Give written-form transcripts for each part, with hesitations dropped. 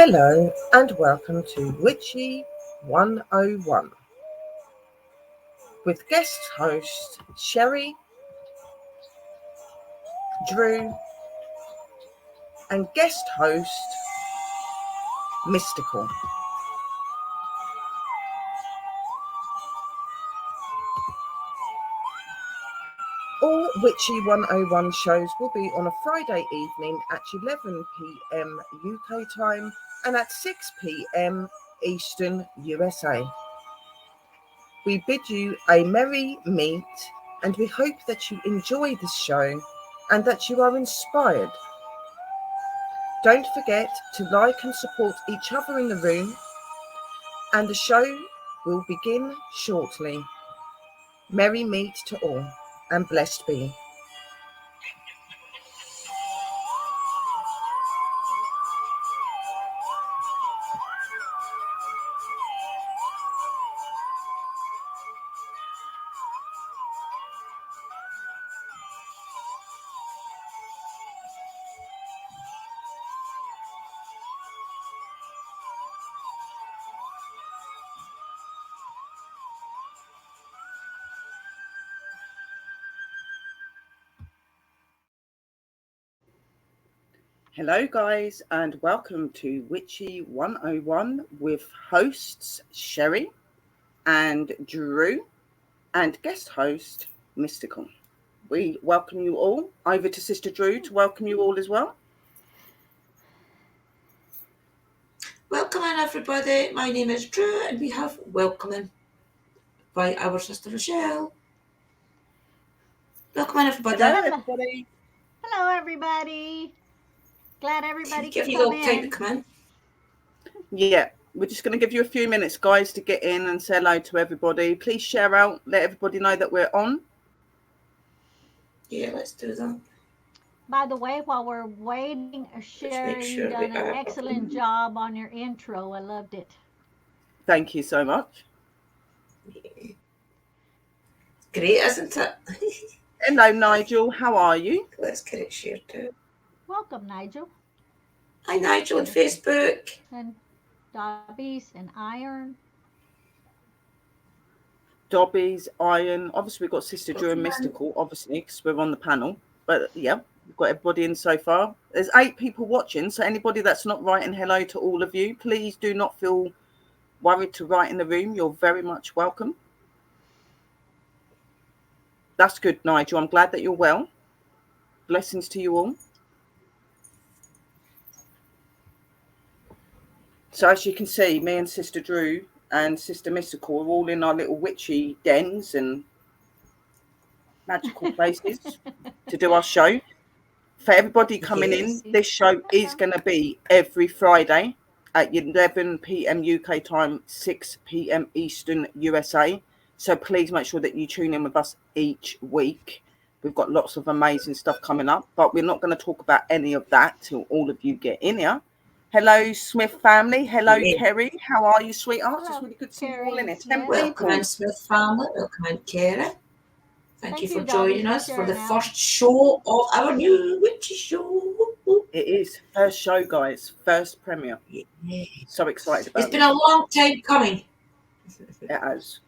Hello and welcome to Witchy 101 with guest host Sherry, Drew and guest host Mystical. All Witchy 101 shows will be on a Friday evening at 11 p.m. UK time and at 6 p.m. Eastern USA. We bid you a merry meet and we hope that you enjoy this show and that you are inspired. Don't forget to like and support each other in the room, and the show will begin shortly. Merry meet to all and blessed be. Hello guys and welcome to Witchy 101 with hosts Sherry and Drew and guest host Mystical. We welcome you all. Over to Sister Drew to welcome you all as well. Welcome in everybody, my name is Drew and we have welcoming by our sister Rochelle. Welcome in everybody. Hello everybody. Hello everybody. Glad everybody Give could you a come little time to in. come in. Yeah, we're just going to give you a few minutes guys to get in and say hello to everybody. Please share out, let everybody know that we're on. Yeah, let's do that. By the way, while we're waiting, Sherry, you done an excellent job on your intro. I loved it. Thank you so much. Yeah. Great, isn't it? Hello Nigel, how are you? Let's get it shared too. Welcome, Nigel. Hi Nigel on Facebook. And Dobbies and Iron. Dobbies, Iron. Obviously, we've got Sister Drew and Mystical, obviously, because we're on the panel. But yeah, we've got everybody in so far. There's 8 people watching, so anybody that's not writing hello to all of you, please do not feel worried to write in the room. You're very much welcome. That's good, Nigel. I'm glad that you're well. Blessings to you all. So as you can see, me and Sister Drew and Sister Mystical are all in our little witchy dens and magical places to do our show. For everybody coming in, this show is going to be every Friday at 11 p.m. UK time, 6 p.m. Eastern USA. So please make sure that you tune in with us each week. We've got lots of amazing stuff coming up, but we're not going to talk about any of that till all of you get in here. Hello, Smith family. Hello, Kerry. How are you, sweethearts? It's really good to see you all in it. Welcome in, Smith family. Welcome in, Kerry. Thank you for joining us for the first show of our new Witchy show. It is first show, guys. First premiere. Yeah. So excited about it. It's been a long time coming. It has.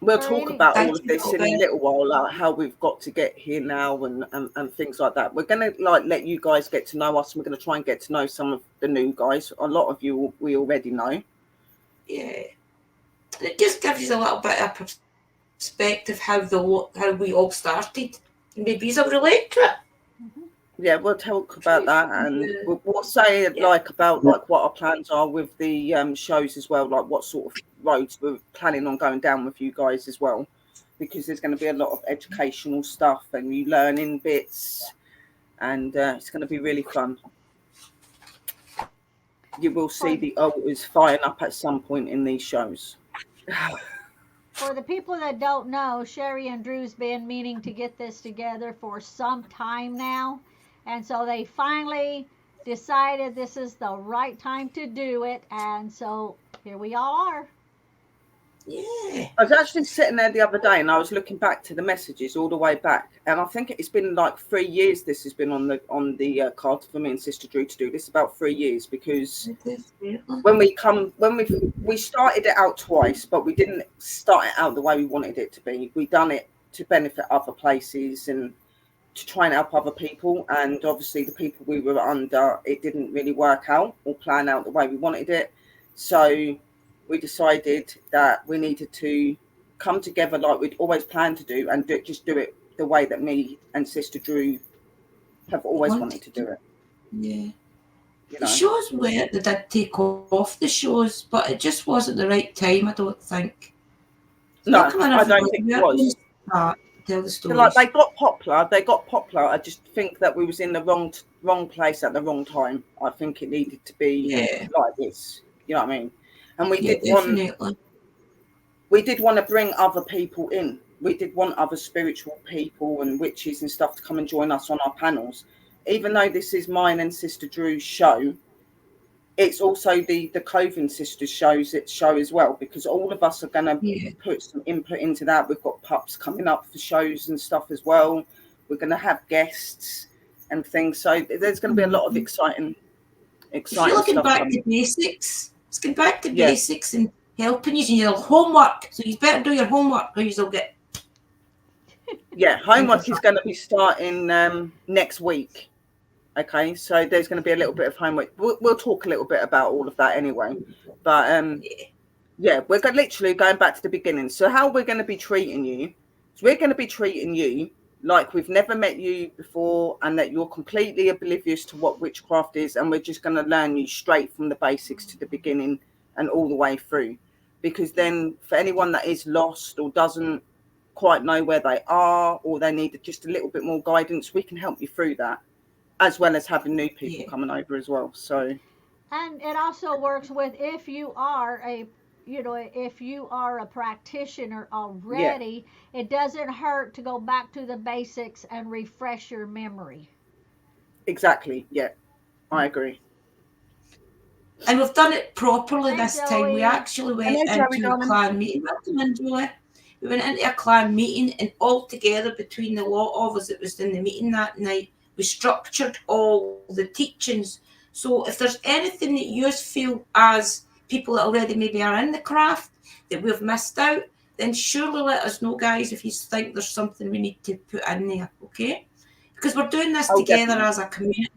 We'll talk about all of this in a little while, like how we've got to get here now and things like that. We're going to let you guys get to know us. And we're going to try and get to know some of the new guys. A lot of you we already know. Yeah. It just gives you a little bit of perspective how we all started. Maybe you'll relate to it. Yeah, we'll talk about that, and we'll say about what our plans are with the shows as well, like what sort of roads we're planning on going down with you guys as well, because there's going to be a lot of educational stuff and you learning bits, and it's going to be really fun. You will see the altars firing up at some point in these shows. For the people that don't know, Sherry and Drew's been meaning to get this together for some time now. And so they finally decided this is the right time to do it. And so here we all are. Yeah. I was actually sitting there the other day and I was looking back to the messages all the way back, and I think it's been like 3 years. This has been on the card for me and Sister Drew to do this, about 3 years, because Definitely. when we started it out twice, but we didn't start it out the way we wanted it to be. We done it to benefit other places and to try and help other people, and obviously the people we were under, it didn't really work out or plan out the way we wanted it. So we decided that we needed to come together like we'd always planned to do, and just do it the way that me and Sister Drew have always wanted to do it. Yeah. You The know, shows were, they did take off the shows, but it just wasn't the right time, I don't think. So no, welcome in, I don't everybody. think We it are going to was. start, tell the So stories. like they got popular. I just think that we was in the wrong place at the wrong time. I think it needed to be Yeah. like this. You know what I mean? And Yeah, definitely. we did want to bring other people in. We did want other spiritual people and witches and stuff to come and join us on our panels. Even though this is mine and Sister Drew's show, it's also the Coven Sisters show as well, because all of us are going to put some input into that. We've got pups coming up for shows and stuff as well. We're going to have guests and things. So there's going to be a lot of exciting If you're looking stuff back coming. to basics, let's get back to Yeah. basics and helping you in your homework. So you better do your homework or you'll get... Yeah, homework is going to be starting next week. Okay, so there's going to be a little bit of homework. We'll talk a little bit about all of that anyway. But yeah, we're literally going back to the beginning. So how we're going to be treating you is we're going to be treating you like we've never met you before, and that you're completely oblivious to what witchcraft is, and we're just going to learn you straight from the basics to the beginning and all the way through. Because then for anyone that is lost or doesn't quite know where they are, or they need just a little bit more guidance, we can help you through that, as well as having new people coming over as well. So, and it also works with if you are a practitioner already, it doesn't hurt to go back to the basics and refresh your memory. Exactly. Yeah, I agree. And we've done it properly Hey, this Joey. time. We actually went into a clan meeting. Welcome in, Julie. We went into a clan meeting, and all together between the lot of us that was in the meeting that night, we structured all the teachings. So if there's anything that you feel as people that already maybe are in the craft that we've missed out, then surely let us know, guys, if you think there's something we need to put in there, okay? Because we're doing this together as a community.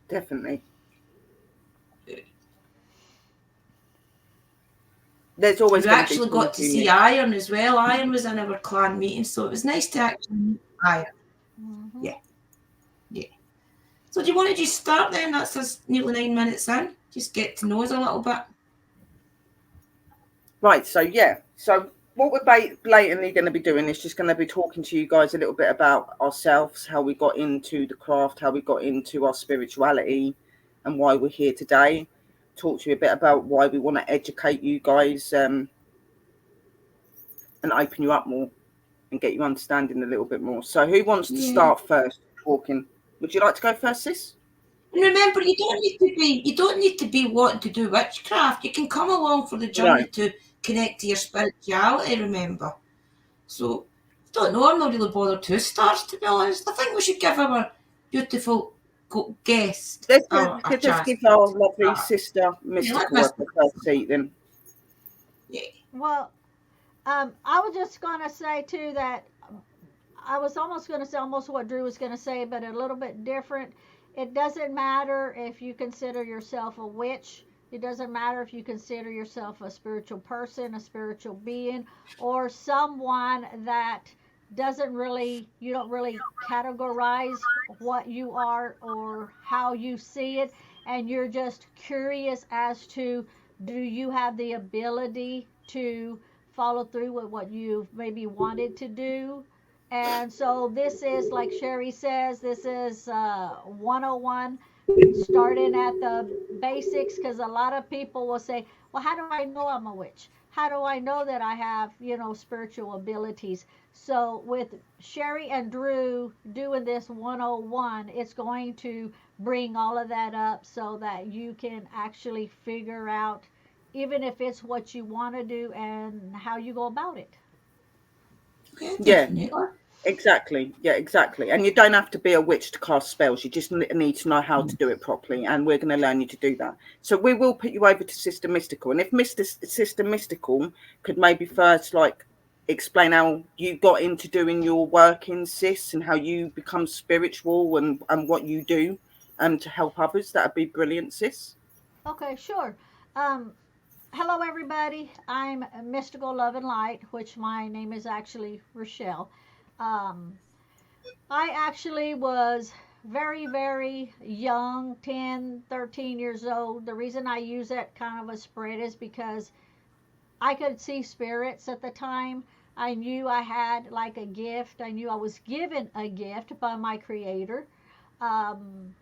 Definitely. There's always we actually got to see Iron as well. Iron was in our clan meeting, so it was nice to actually meet Iron. Mm-hmm. Yeah. So do you want to just start then? That's us nearly 9 minutes in. Just get to know us a little bit. Right, so yeah. So what we're blatantly going to be doing is just going to be talking to you guys a little bit about ourselves, how we got into the craft, how we got into our spirituality, and why we're here today. Talk to you a bit about why we want to educate you guys and open you up more and get you understanding a little bit more. So who wants to start first talking? Would you like to go first, sis? And remember, you don't need to be wanting to do witchcraft. You can come along for the journey to connect to your spirituality, remember. So I don't know, I'm not really bothered who starts, to be honest. I think we should give our beautiful guest Let's just give our lovely sister Mystical a first seat then. Yeah. Well, I was just going to say, too, that I was almost going to say almost what Drew was going to say, but a little bit different. It doesn't matter if you consider yourself a witch. It doesn't matter if you consider yourself a spiritual person, a spiritual being, or someone that you don't really categorize what you are or how you see it, and you're just curious as to, do you have the ability to follow through with what you've maybe wanted to do? And so this is, like Sherry says, this is 101, starting at the basics, because a lot of people will say, well, how do I know I'm a witch? How do I know that I have, spiritual abilities? So with Sherry and Drew doing this 101, it's going to bring all of that up so that you can actually figure out even if it's what you want to do and how you go about it. Yeah, exactly. Yeah, exactly. And you don't have to be a witch to cast spells. You just need to know how to do it properly. And we're going to learn you to do that. So we will put you over to Sister Mystical. And if Sister Mystical could maybe first, like, explain how you got into doing your work in sis and how you become spiritual and what you do to help others, that'd be brilliant, sis. Okay, sure. Um, Hello, everybody. I'm Mystical Love and Light, which my name is actually Rochelle. Um, I actually was very, very young, 10, 13 years old. The reason I use that kind of a spread is because I could see spirits at the time. I knew I had like a gift. I knew I was given a gift by my creator. Um,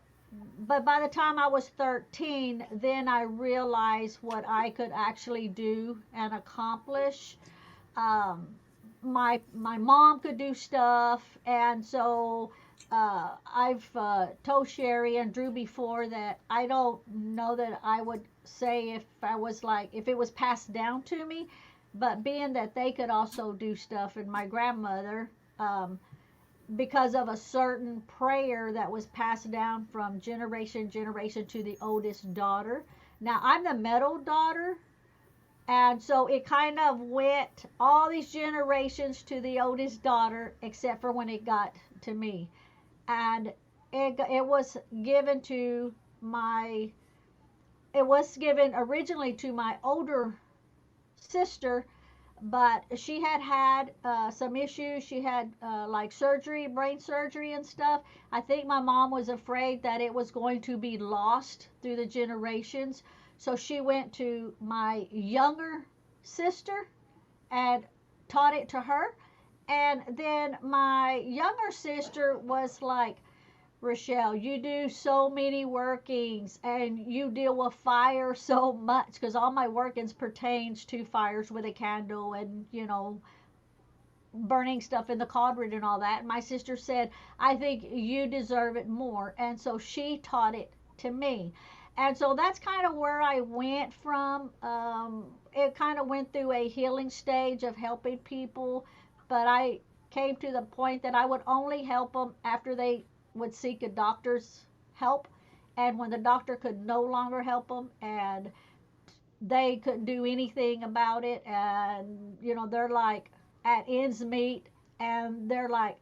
but by the time I was 13, then I realized what I could actually do and accomplish. Um, my mom could do stuff, and so I've told Sherry and Drew before that I don't know that I would say if I was like if it was passed down to me, but being that they could also do stuff, and my grandmother. Because of a certain prayer that was passed down from generation to the oldest daughter. Now I'm the middle daughter, and so it kind of went all these generations to the oldest daughter, except for when it got to me. And it was given to my, it was given originally to my older sister, but she had had some issues. She had like surgery, brain surgery and stuff. I think my mom was afraid that it was going to be lost through the generations. So she went to my younger sister and taught it to her. And then my younger sister was like, Rochelle, you do so many workings and you deal with fire so much because all my workings pertains to fires with a candle and, burning stuff in the cauldron and all that. And my sister said, I think you deserve it more. And so she taught it to me. And so that's kind of where I went from. It kind of went through a healing stage of helping people, but I came to the point that I would only help them after they would seek a doctor's help. And when the doctor could no longer help them and they couldn't do anything about it, and they're like at ends meet, and they're like,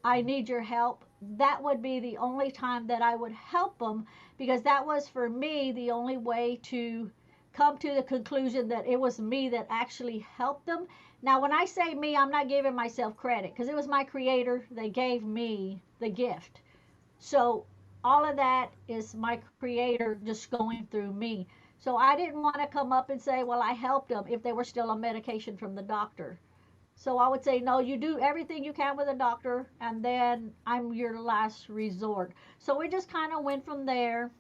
I need your help, that would be the only time that I would help them, because that was for me the only way to come to the conclusion that it was me that actually helped them. Now when I say me, I'm not giving myself credit because it was my creator that gave me the gift. So all of that is my creator just going through me. So I didn't want to come up and say, well, I helped them if they were still on medication from the doctor. So I would say, no, you do everything you can with a doctor, and then I'm your last resort. So we just kind of went from there,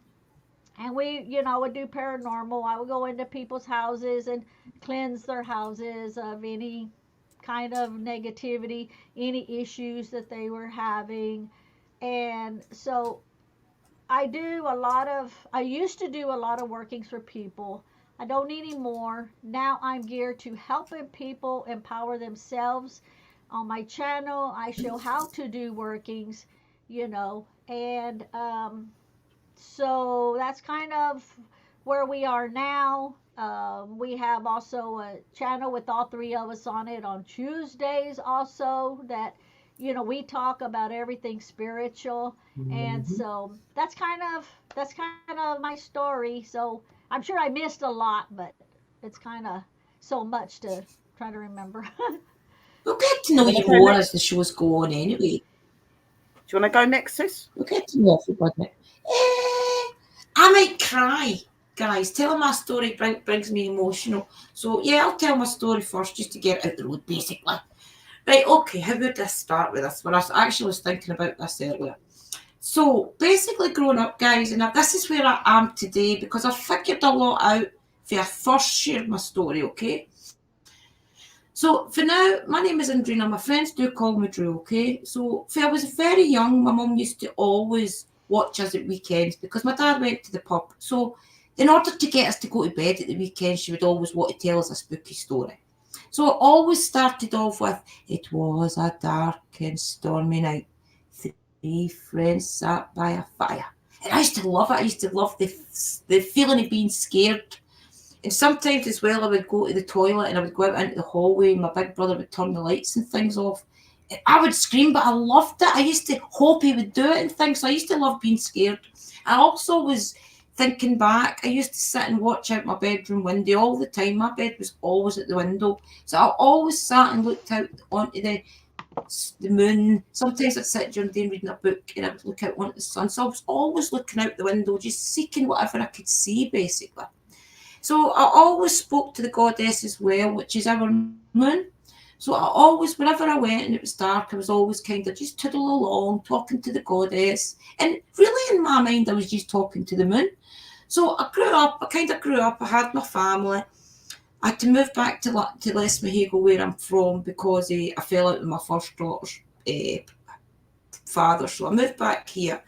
and we, would do paranormal. I would go into people's houses and cleanse their houses of any kind of negativity, any issues that they were having. And so I used to do a lot of workings for people. I don't anymore. Now I'm geared to helping people empower themselves. On my channel, I show how to do workings, and so that's kind of where we are now. We have also a channel with all three of us on it on Tuesdays also that we talk about everything spiritual. And so that's kind of my story. So I'm sure I missed a lot, but it's kind of so much to try to remember. We'll get to know you more as the shows go on anyway. Do you want to go next, sis? We'll get to know everybody. I might cry. Guys, telling my story brings me emotional. So, yeah, I'll tell my story first just to get it out the road, basically. Right, okay, how would I start with this? Well, I actually was thinking about this earlier. So, basically, growing up, guys, and this is where I am today because I figured a lot out when I first shared my story, okay? So, for now, my name is Andrina. My friends do call me Drew, okay? So, when I was very young, my mum used to always watch us at weekends because my dad went to the pub. So, in order to get us to go to bed at the weekend, she would always want to tell us a spooky story. So it always started off with, it was a dark and stormy night. 3 friends sat by a fire. And I used to love it. I used to love the feeling of being scared. And sometimes as well, I would go to the toilet and I would go out into the hallway and my big brother would turn the lights and things off. And I would scream, but I loved it. I used to hope he would do it and things. So I used to love being scared. I also was thinking back, I used to sit and watch out my bedroom window all the time. My bed was always at the window. So I always sat and looked out onto the moon. Sometimes I'd sit during the day reading a book and I would look out onto the sun. So I was always looking out the window, just seeking whatever I could see, basically. So I always spoke to the goddess as well, which is our moon. So I always, whenever I went and it was dark, I was always kind of just toddle along, talking to the goddess. And really in my mind, I was just talking to the moon. So I kind of grew up, I had my family. I had to move back to Lesmahago, where I'm from, because I fell out with my first daughter's father. So I moved back here.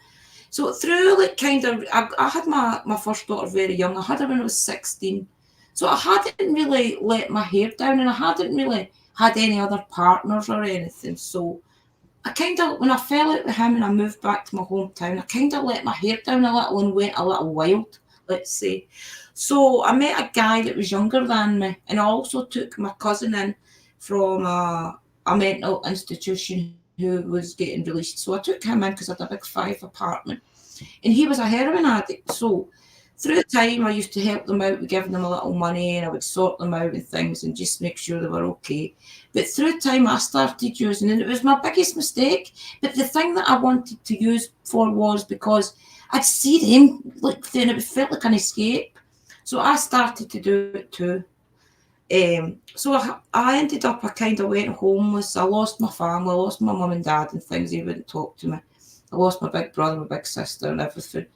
So through I had my first daughter very young. I had her when I was 16. So I hadn't really let my hair down and I hadn't really had any other partners or anything. So I kind of, when I fell out with him and I moved back to my hometown, I kind of let my hair down a little and went a little wild, let's say. So I met a guy that was younger than me, and I also took my cousin in from a mental institution who was getting released. So I took him in because I had a big 5 apartment, and he was a heroin addict. So through time, I used to help them out with giving them a little money, and I would sort them out and things and just make sure they were okay. But through time, I started using, and it was my biggest mistake. But the thing that I wanted to use for was because I'd see them, then it felt like an escape. So I started to do it too. So I ended up, I kind of went homeless. I lost my family, I lost my mum and dad and things. They wouldn't talk to me. I lost my big brother, my big sister and everything.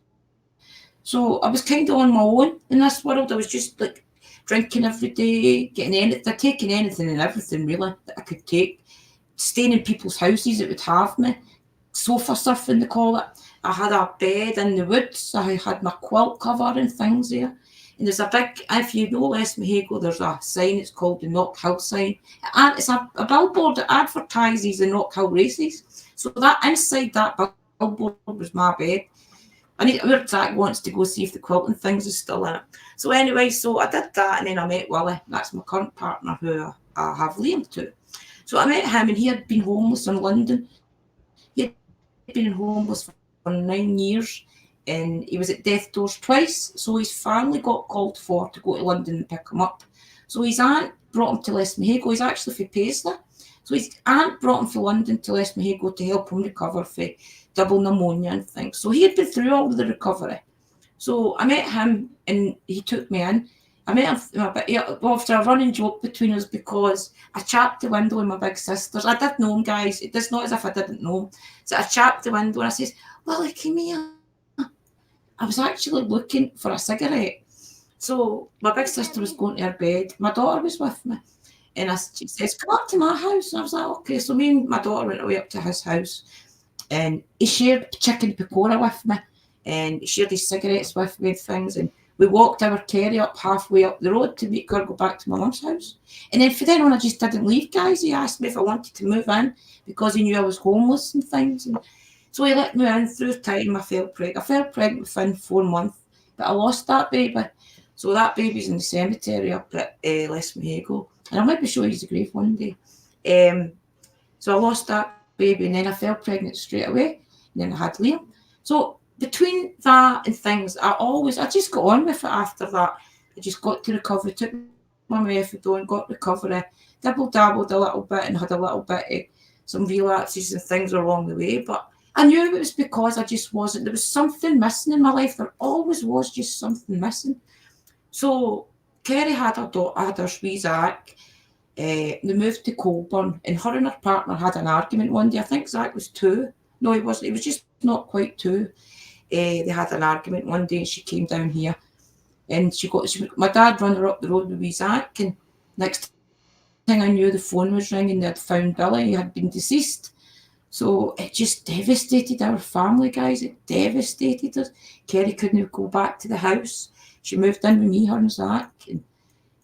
So I was kind of on my own in this world. I was just like drinking every day, taking anything and everything really that I could take, staying in people's houses that would have me, sofa surfing they call it. I had a bed in the woods. I had my quilt cover and things there. And there's a big, if you know Lesmahago, there's a sign, it's called the Knockhill sign. And it's a billboard that advertises the Knockhill races. So that inside that billboard was my bed. Where Zach wants to go see if the quilting things is still in it. So anyway, so I did that, and then I met Willie. That's my current partner who I have Liam to. So I met him, and he had been homeless in London. He had been homeless for 9 years, and he was at death doors twice. So his family got called for to go to London and pick him up. So his aunt brought him to Lesmahago. He's actually from Paisley. So his aunt brought him from London to Lesmahago to help him recover from double pneumonia and things. So he had been through all of the recovery. So I met him and he took me in. I met him after a running joke between us because I chapped the window with my big sisters. I did know him, guys. It's not as if I didn't know him. So I chapped the window and I says, "Well, come here." I was actually looking for a cigarette. So my big sister was going to her bed. My daughter was with me. And she says, "Come up to my house." And I was like, okay. So me and my daughter went away up to his house. And he shared chicken pakora with me, and he shared his cigarettes with me and things. And we walked our Kerry up halfway up the road to make her go back to my mum's house. And then from then on, I just didn't leave, guys. He asked me if I wanted to move in because he knew I was homeless and things. And so he let me in. Through time, I fell pregnant within 4 months, but I lost that baby. So that baby's in the cemetery up at Lesmahago. And I might be showing you the grave one day. So I lost that baby, and then I fell pregnant straight away, and then I had Liam. So between that and things, I just got on with it after that. I just got to recovery, took my methadone, got recovery, dabbled a little bit and had a little bit of some relapses and things along the way. But I knew it was because I just wasn't, there was something missing in my life. There always was just something missing. So Kerry had her daughter, I had her wee Zach. They moved to Colburn, and her and her partner had an argument one day. I think Zach was 2. No, he wasn't. He was just not quite 2. They had an argument one day, and she came down here, and my dad ran her up the road with wee Zach, and next thing I knew, the phone was ringing. They had found Billy. He had been deceased. So it just devastated our family, guys. It devastated us. Kerry couldn't go back to the house. She moved in with me, her and Zach. And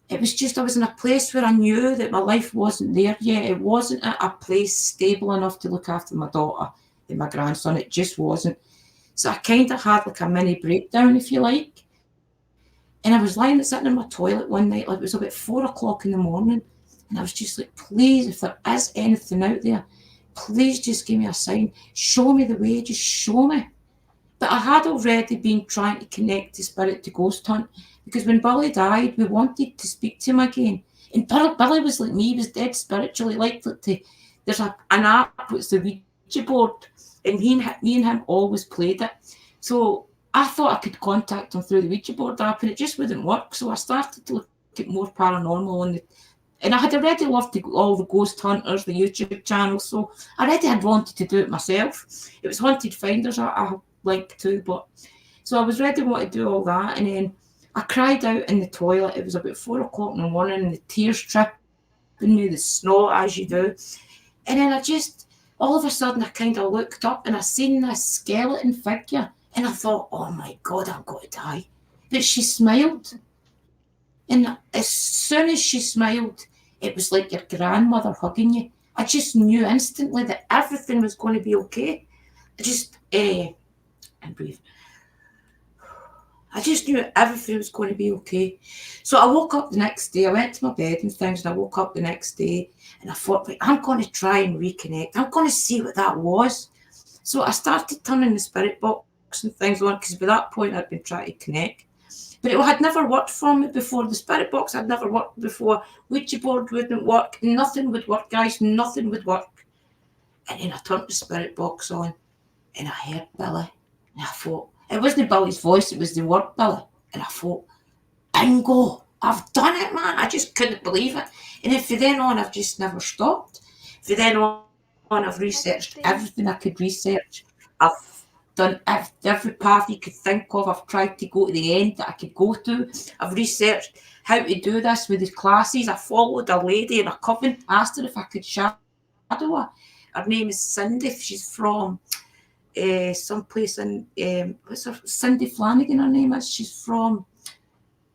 it was just, I was in a place where I knew that my life wasn't there yet. It wasn't at a place stable enough to look after my daughter and my grandson. It just wasn't. So I kind of had like a mini breakdown, if you like. And I was lying sitting in my toilet one night, like it was about 4:00 in the morning. And I was just like, please, if there is anything out there, please just give me a sign. Show me the way, just show me. But I had already been trying to connect the spirit to ghost hunt, because when Billy died, we wanted to speak to him again. And Billy was like me, he was dead spiritually. There's an app, it's the Ouija board, and me and him always played it. So I thought I could contact him through the Ouija board app, and it just wouldn't work. So I started to look at more paranormal, and I had already loved all the ghost hunters, the YouTube channels, so I already had wanted to do it myself. It was Haunted Finders I like too, but so I was ready to want to do all that, and then I cried out in the toilet. It was about 4:00 in the morning, and the tears tripping me, the snot as you do, and then all of a sudden I kind of looked up and I seen this skeleton figure, and I thought, oh my God, I'm going to die. But she smiled. And as soon as she smiled, it was like your grandmother hugging you. I just knew instantly that everything was going to be okay. And breathe. I just knew everything was going to be okay. So I woke up the next day. I went to my bed and things, and I woke up the next day, and I thought, I'm going to try and reconnect. I'm going to see what that was. So I started turning the spirit box and things on, because by that point I'd been trying to connect. But it had never worked for me before. The spirit box had never worked before. Ouija board wouldn't work. Nothing would work, guys. Nothing would work. And then I turned the spirit box on, and I heard Billy. And I thought, it wasn't Billy's voice, it was the word Billy. And I thought, bingo, I've done it, man. I just couldn't believe it. And then from then on, I've just never stopped. From then on, I've researched everything I could research. I've done every path you could think of. I've tried to go to the end that I could go to. I've researched how to do this with the classes. I followed a lady in a coven, asked her if I could shadow her. Her name is Cindy. She's from someplace in, Cindy Flanagan, her name is. She's from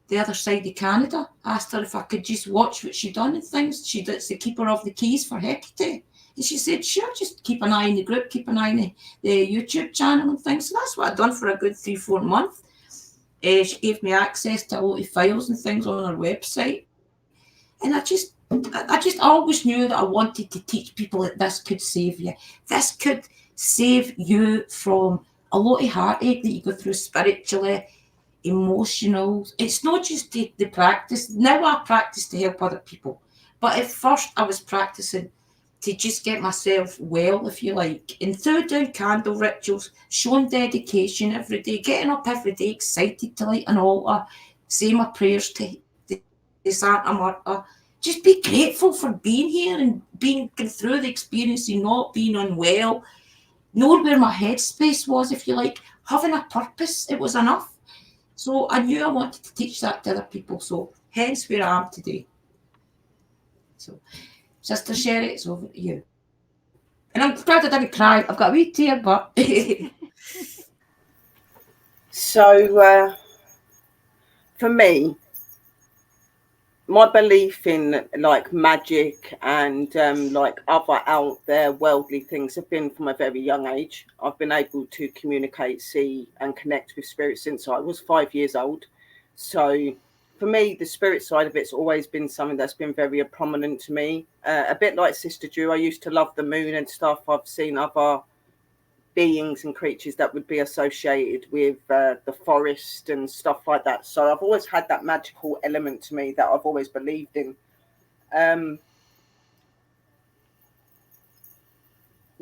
the other side of Canada. Asked her if I could just watch what she'd done and things. She's the keeper of the keys for Hecate. And she said, sure, just keep an eye on the group, keep an eye on the YouTube channel and things. So that's what I'd done for a good 3-4 months. She gave me access to a lot of files and things on her website. And I just always knew that I wanted to teach people that this could save you. This could save you from a lot of heartache that you go through spiritually, emotional. It's not just the practice. Now I practice to help other people. But at first I was practicing to just get myself well, if you like, and through doing candle rituals, showing dedication every day, getting up every day excited to light an altar, say my prayers to the Santa Marta. Just be grateful for being here and going through the experience and not being unwell, knowing where my headspace was, if you like, having a purpose. It was enough. So I knew I wanted to teach that to other people. So hence where I am today. So Sister Sherry, it's over to you. And I'm glad I didn't cry. I've got a wee tear, but... So, for me, my belief in like magic and like other out there worldly things have been from a very young age. I've been able to communicate, see and connect with spirits since I was 5 years old. So for me, the spirit side of it's always been something that's been very prominent to me. A bit like Sister Drew, I used to love the moon and stuff. I've seen other beings and creatures that would be associated with the forest and stuff like that. So I've always had that magical element to me that I've always believed in.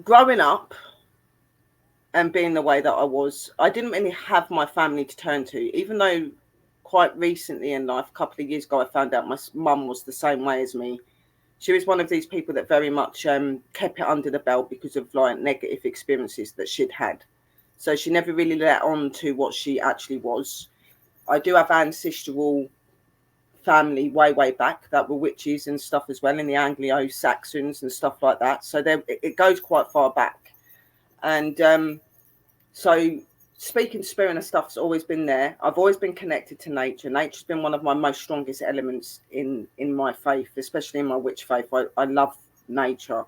Growing up and being the way that I was, I didn't really have my family to turn to, even though quite recently in life, a couple of years ago, I found out my mum was the same way as me. She was one of these people that very much kept it under the belt because of like negative experiences that she'd had. So she never really let on to what she actually was. I do have ancestral family way back that were witches and stuff as well, in the Anglo-Saxons and stuff like that. So it goes quite far back. And so speaking spirit and stuff's always been there. I've always been connected to nature. Nature's been one of my most strongest elements in my faith, especially in my witch faith. I love nature.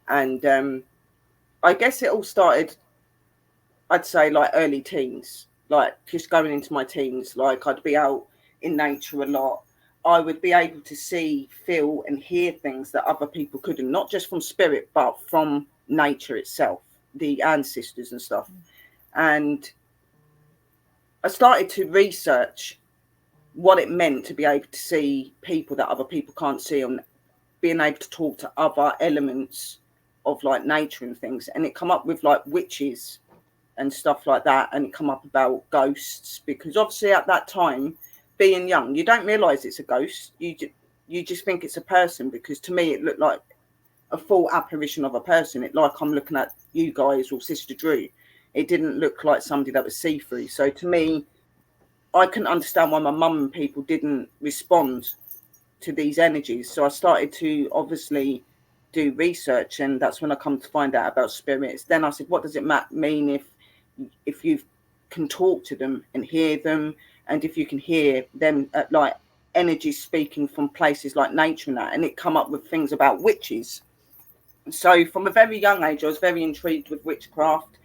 And I guess it all started, I'd say, like early teens, like just going into my teens. Like I'd be out in nature a lot. I would be able to see, feel and hear things that other people couldn't, not just from spirit, but from nature itself, the ancestors and stuff. And I started to research what it meant to be able to see people that other people can't see, and being able to talk to other elements of like nature and things. And it come up with like witches and stuff like that, and it come up about ghosts, because obviously at that time, being young, you don't realize it's a ghost. You just think it's a person, because to me it looked like a full apparition of a person. It like I'm looking at you guys or Sister Drew. It didn't look like somebody that was see-through. So to me, I couldn't understand why my mum and people didn't respond to these energies. So I started to obviously do research, and that's when I come to find out about spirits. Then I said, what does it mean if you can talk to them and hear them, and if you can hear them like energy speaking from places like nature and that? And it come up with things about witches. So from a very young age, I was very intrigued with witchcraft.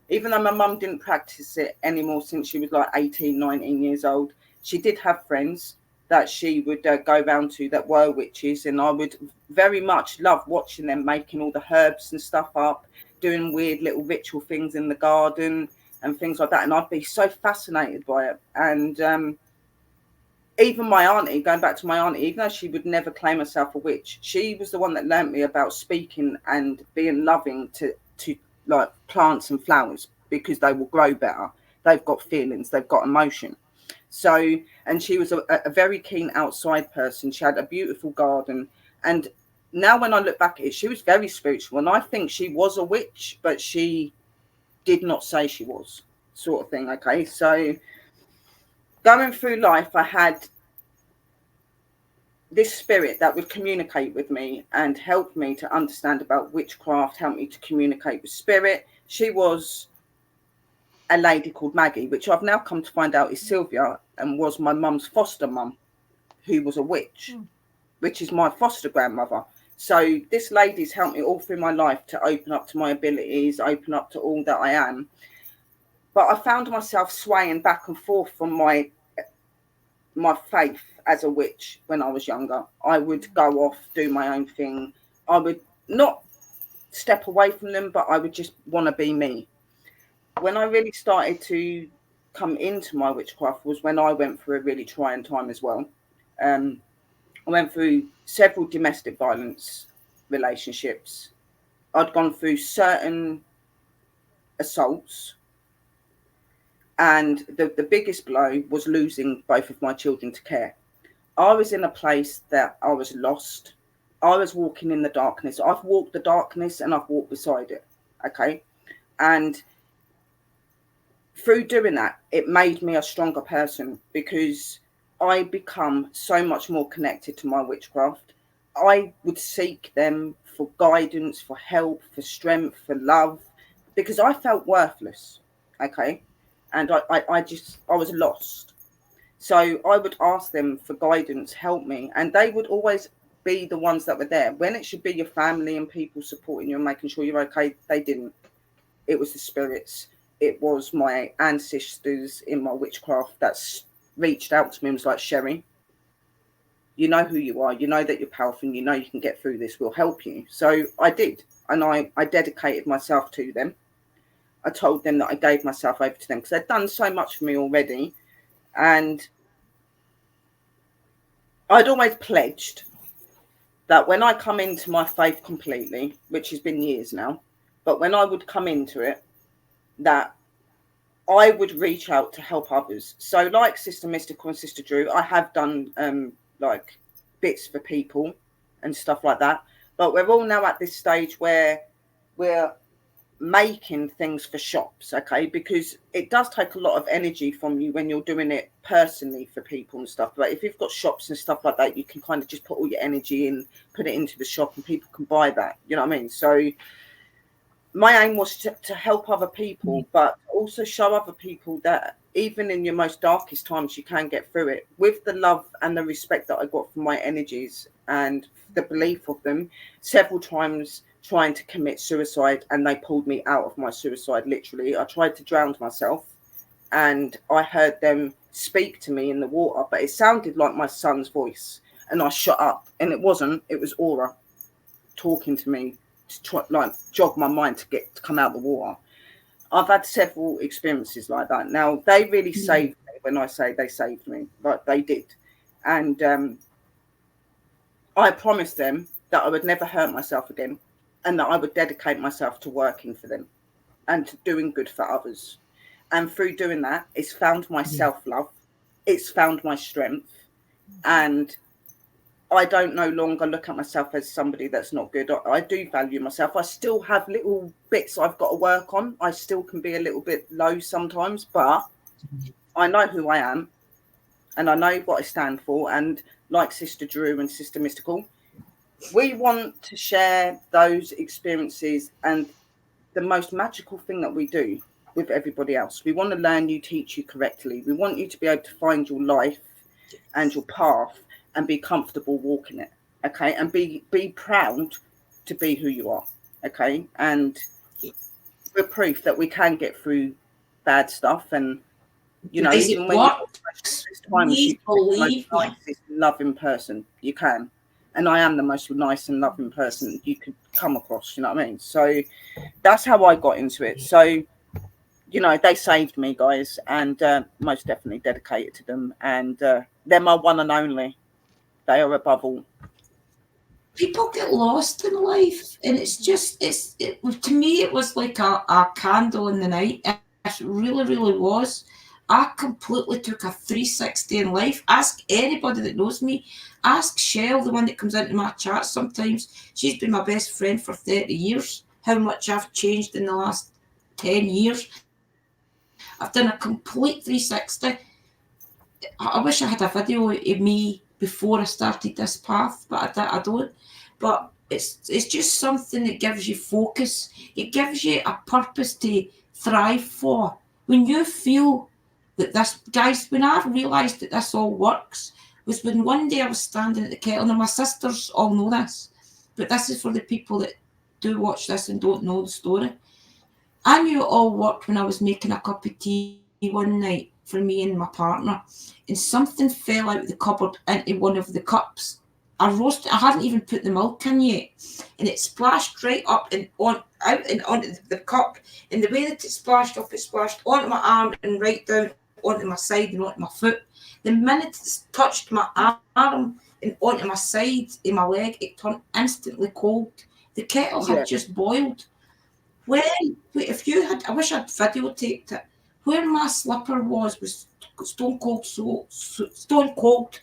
Even though my mum didn't practice it anymore since she was like 18, 19 years old, she did have friends that she would go round to that were witches, and I would very much love watching them making all the herbs and stuff up, doing weird little ritual things in the garden and things like that. And I'd be so fascinated by it. And even my auntie, going back to my auntie, even though she would never claim herself a witch, she was the one that learnt me about speaking and being loving to like plants and flowers, because they will grow better. They've got feelings, they've got emotion. So, and she was a very keen outside person. She had a beautiful garden. And now when I look back at it, she was very spiritual. And I think she was a witch, but she did not say she was, sort of thing. Okay. So going through life, I had this spirit that would communicate with me and help me to understand about witchcraft, help me to communicate with spirit. She was a lady called Maggie, which I've now come to find out is Sylvia, and was my mum's foster mum, who was a witch, which is my foster grandmother. So this lady's helped me all through my life to open up to my abilities, open up to all that I am. But I found myself swaying back and forth from my faith as a witch when I was younger. I would go off, do my own thing. I would not step away from them, but I would just want to be me. When I really started to come into my witchcraft was when I went through a really trying time as well. I went through several domestic violence relationships. I'd gone through certain assaults. And the biggest blow was losing both of my children to care. I was in a place that I was lost. I was walking in the darkness. I've walked the darkness and I've walked beside it. Okay. And through doing that, it made me a stronger person, because I become so much more connected to my witchcraft. I would seek them for guidance, for help, for strength, for love, because I felt worthless. Okay. And I was lost. So I would ask them for guidance, help me. And they would always be the ones that were there. When it should be your family and people supporting you and making sure you're okay, they didn't. It was the spirits. It was my ancestors in my witchcraft that reached out to me and was like, Sherry, you know who you are. You know that you're powerful and you know you can get through this. We'll help you. So I did. And I dedicated myself to them. I told them that I gave myself over to them because they'd done so much for me already. And I'd always pledged that when I come into my faith completely, which has been years now, but when I would come into it, that I would reach out to help others. So like Sister Mystical and Sister Drew, I have done like bits for people and stuff like that. But we're all now at this stage where we're making things for shops, okay, because it does take a lot of energy from you when you're doing it personally for people and stuff. But if you've got shops and stuff like that, you can kind of just put all your energy in, put it into the shop, and people can buy that, you know what I mean? So my aim was to help other people, but also show other people that even in your most darkest times, you can get through it with the love and the respect that I got from my energies and the belief of them. Several times trying to commit suicide, and they pulled me out of my suicide. Literally, I tried to drown myself, and I heard them speak to me in the water, but it sounded like my son's voice, and I shut up, and it wasn't. It was Aura talking to me to try, like, jog my mind to come out the water. I've had several experiences like that. Now, they really saved me. When I say they saved me, like, they did. And I promised them that I would never hurt myself again, and that I would dedicate myself to working for them and to doing good for others. And through doing that, it's found my self-love, it's found my strength, and I don't no longer look at myself as somebody that's not good. I do value myself. I still have little bits I've got to work on. I still can be a little bit low sometimes, but I know who I am, and I know what I stand for. And like Sister Drew and Sister Mystical, we want to share those experiences and the most magical thing that we do with everybody else. We want to learn you, teach you correctly. We want you to be able to find your life and your path and be comfortable walking it, okay? And be proud to be who you are, okay? And we're proof that we can get through bad stuff. And, you know, even when you're this time, you're the most nicest, loving person you can. And I am the most nice and loving person you could come across, you know what I mean? So that's how I got into it. So, you know, they saved me, guys, and most definitely dedicated to them. And they're my one and only. They are above all. People get lost in life, and it's just, to me, it was like a candle in the night. It really, really was. I completely took a 360 in life. Ask anybody that knows me. Ask Shell, the one that comes into my chat sometimes. She's been my best friend for 30 years. How much I've changed in the last 10 years. I've done a complete 360. I wish I had a video of me before I started this path, but I don't. But it's just something that gives you focus. It gives you a purpose to thrive for. When you feel that this, guys, when I realised that this all works, was when one day I was standing at the kettle. Now, my sisters all know this, but this is for the people that do watch this and don't know the story. I knew it all worked when I was making a cup of tea one night for me and my partner, and something fell out of the cupboard into one of the cups. I hadn't even put the milk in yet, and it splashed right up and out and onto the cup. And the way that it splashed up, it splashed onto my arm and right down onto my side and onto my foot. The minute it touched my arm and onto my side and my leg, it turned instantly cold. The kettle had just boiled. If you had, I wish I'd videotaped it. Where my slipper was stone cold, stone cold.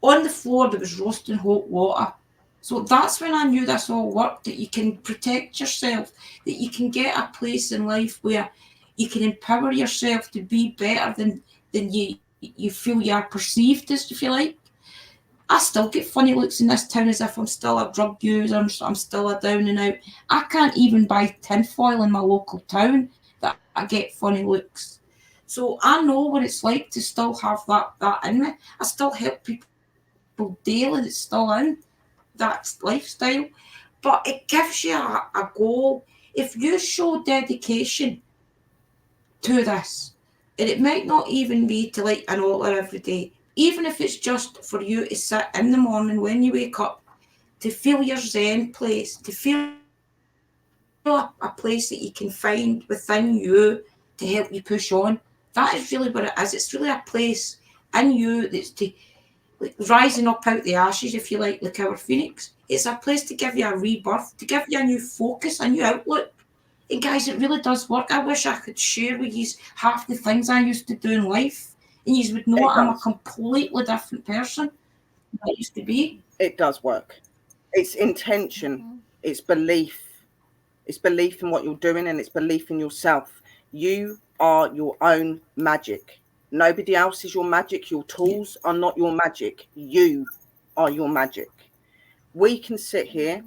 On the floor, there was roasting hot water. So that's when I knew this all worked, that you can protect yourself, that you can get a place in life where you can empower yourself to be better than you feel you are perceived as, if you like. I still get funny looks in this town as if I'm still a drug user, I'm still a down and out. I can't even buy tinfoil in my local town that I get funny looks. So I know what it's like to still have that in me. I still help people daily that's still in that lifestyle. But it gives you a goal. If you show dedication to this, and it might not even be to light an altar every day, even if it's just for you to sit in the morning when you wake up, to feel your Zen place, to feel a place that you can find within you to help you push on. That is really what it is. It's really a place in you that's to, like, rising up out the ashes, if you like our phoenix. It's a place to give you a rebirth, to give you a new focus, a new outlook. And guys, it really does work. I wish I could share with you half the things I used to do in life, and you would know I'm a completely different person than I used to be. It does work. It's intention. It's belief. It's belief in what you're doing, and it's belief in yourself. You are your own magic. Nobody else is your magic. Your tools are not your magic. You are your magic. We can sit here.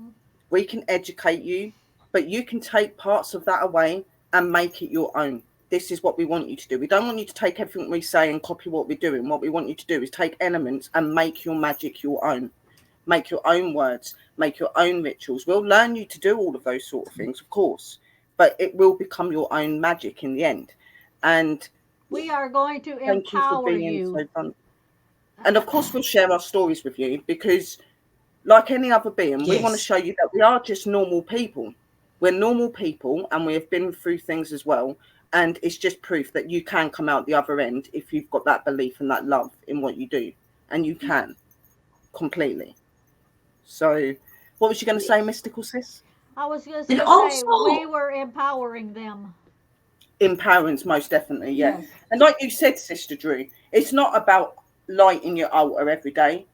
We can educate you. but you can take parts of that away and make it your own. This is what we want you to do. We don't want you to take everything we say and copy what we're doing. What we want you to do is take elements and make your magic your own. Make your own words, make your own rituals. We'll learn you to do all of those sort of things, of course, but it will become your own magic in the end. And we are going to thank you for empower being you. so fun. And of course, we'll share our stories with you, because like any other being, we want to show you that we are just normal people. We're normal people, and we have been through things as well. And it's just proof that you can come out the other end if you've got that belief and that love in what you do. And you can, completely. So, what was you going to say, Mystical Sis? I was going to say we were empowering them. Empowering's most definitely, yeah. Yes. And like you said, Sister Drew, it's not about lighting your altar every day.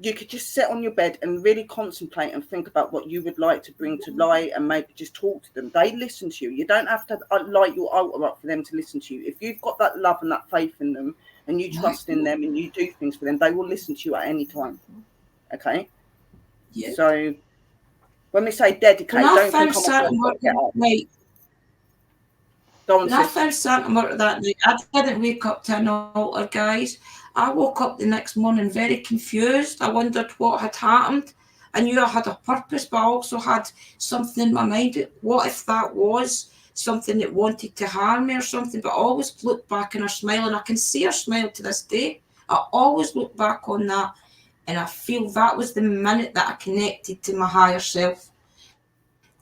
You could just sit on your bed and really contemplate and think about what you would like to bring to light, and maybe just talk to them. They listen to you. You don't have to light your altar up for them to listen to you. If you've got that love and that faith in them, and you trust in them, and you do things for them, they will listen to you at any time. Okay? Yeah. So when we say dedicate, don't think I found Santa Murta that night, I didn't wake up to an altar, guys. I woke up the next morning very confused. I wondered what had happened. I knew I had a purpose, but I also had something in my mind. What if that was something that wanted to harm me or something? But I always look back and I smile, and I can see her smile to this day. I always look back on that, and I feel that was the minute that I connected to my higher self.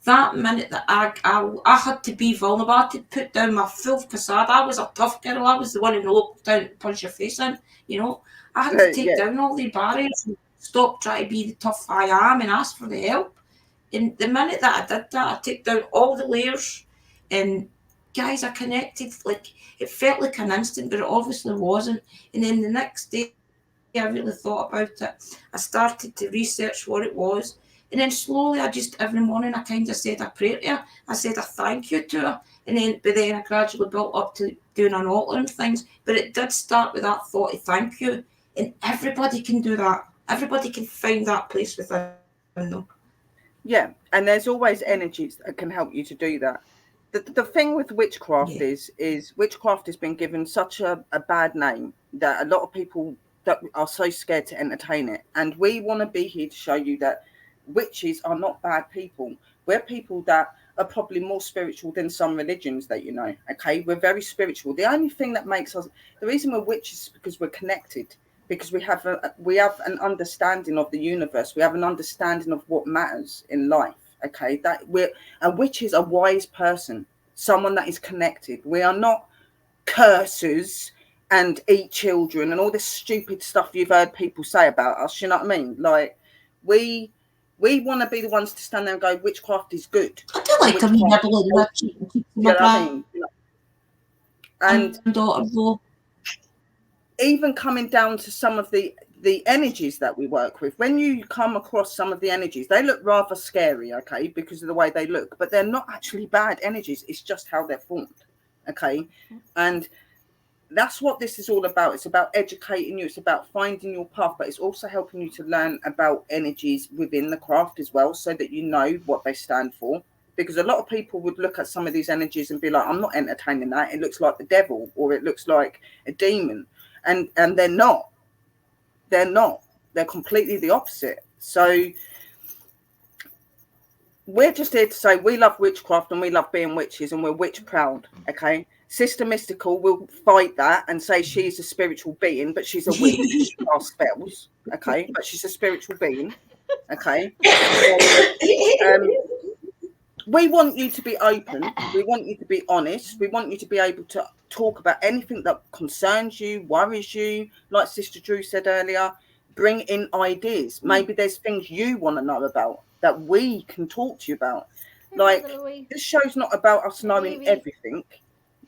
That minute that I had to be vulnerable, I had to put down my full facade. I was a tough girl. I was the one in the local town to punch your face in, you know. I had to take down all the barriers and stop trying to be the tough I am and ask for the help. And the minute that I did that, I took down all the layers, and guys, I connected. Like, it felt like an instant, but it obviously wasn't. And then the next day, I really thought about it. I started to research what it was. And then slowly, every morning, I kind of said a prayer to her. I said a thank you to her. And then I gradually built up to doing an altar and things. But it did start with that thought of thank you. And everybody can do that. Everybody can find that place within them. Yeah, and there's always energies that can help you to do that. The thing with witchcraft is witchcraft has been given such a bad name that a lot of people that are so scared to entertain it. And we want to be here to show you that witches are not bad people. We're people that are probably more spiritual than some religions that you know. Okay, we're very spiritual. The only thing that makes us, the reason we're witches is because we're connected, because we have an understanding of the universe. We have an understanding of what matters in life. Okay, a witch is a wise person, someone that is connected. We are not cursers and eat children and all this stupid stuff you've heard people say about us. You know what I mean? Like, we want to be the ones to stand there and go, witchcraft is good. I do like a nibble in that cheek. You know what I mean? And even coming down to some of the energies that we work with, when you come across some of the energies, they look rather scary, okay, because of the way they look, but they're not actually bad energies. It's just how they're formed, okay? And that's what this is all about. It's about educating you. It's about finding your path, but it's also helping you to learn about energies within the craft as well, so that you know what they stand for. Because a lot of people would look at some of these energies and be like, I'm not entertaining that. It looks like the devil, or it looks like a demon. And they're not. They're not. They're completely the opposite. So we're just here to say we love witchcraft and we love being witches, and we're witch proud, okay? Sister Mystical will fight that and say she's a spiritual being, but she's a witch. She casts spells, okay? But she's a spiritual being, okay? We want you to be open. We want you to be honest. We want you to be able to talk about anything that concerns you, worries you. Like Sister Drew said earlier, bring in ideas. Maybe there's things you want to know about that we can talk to you about. Like, this show's not about us knowing everything.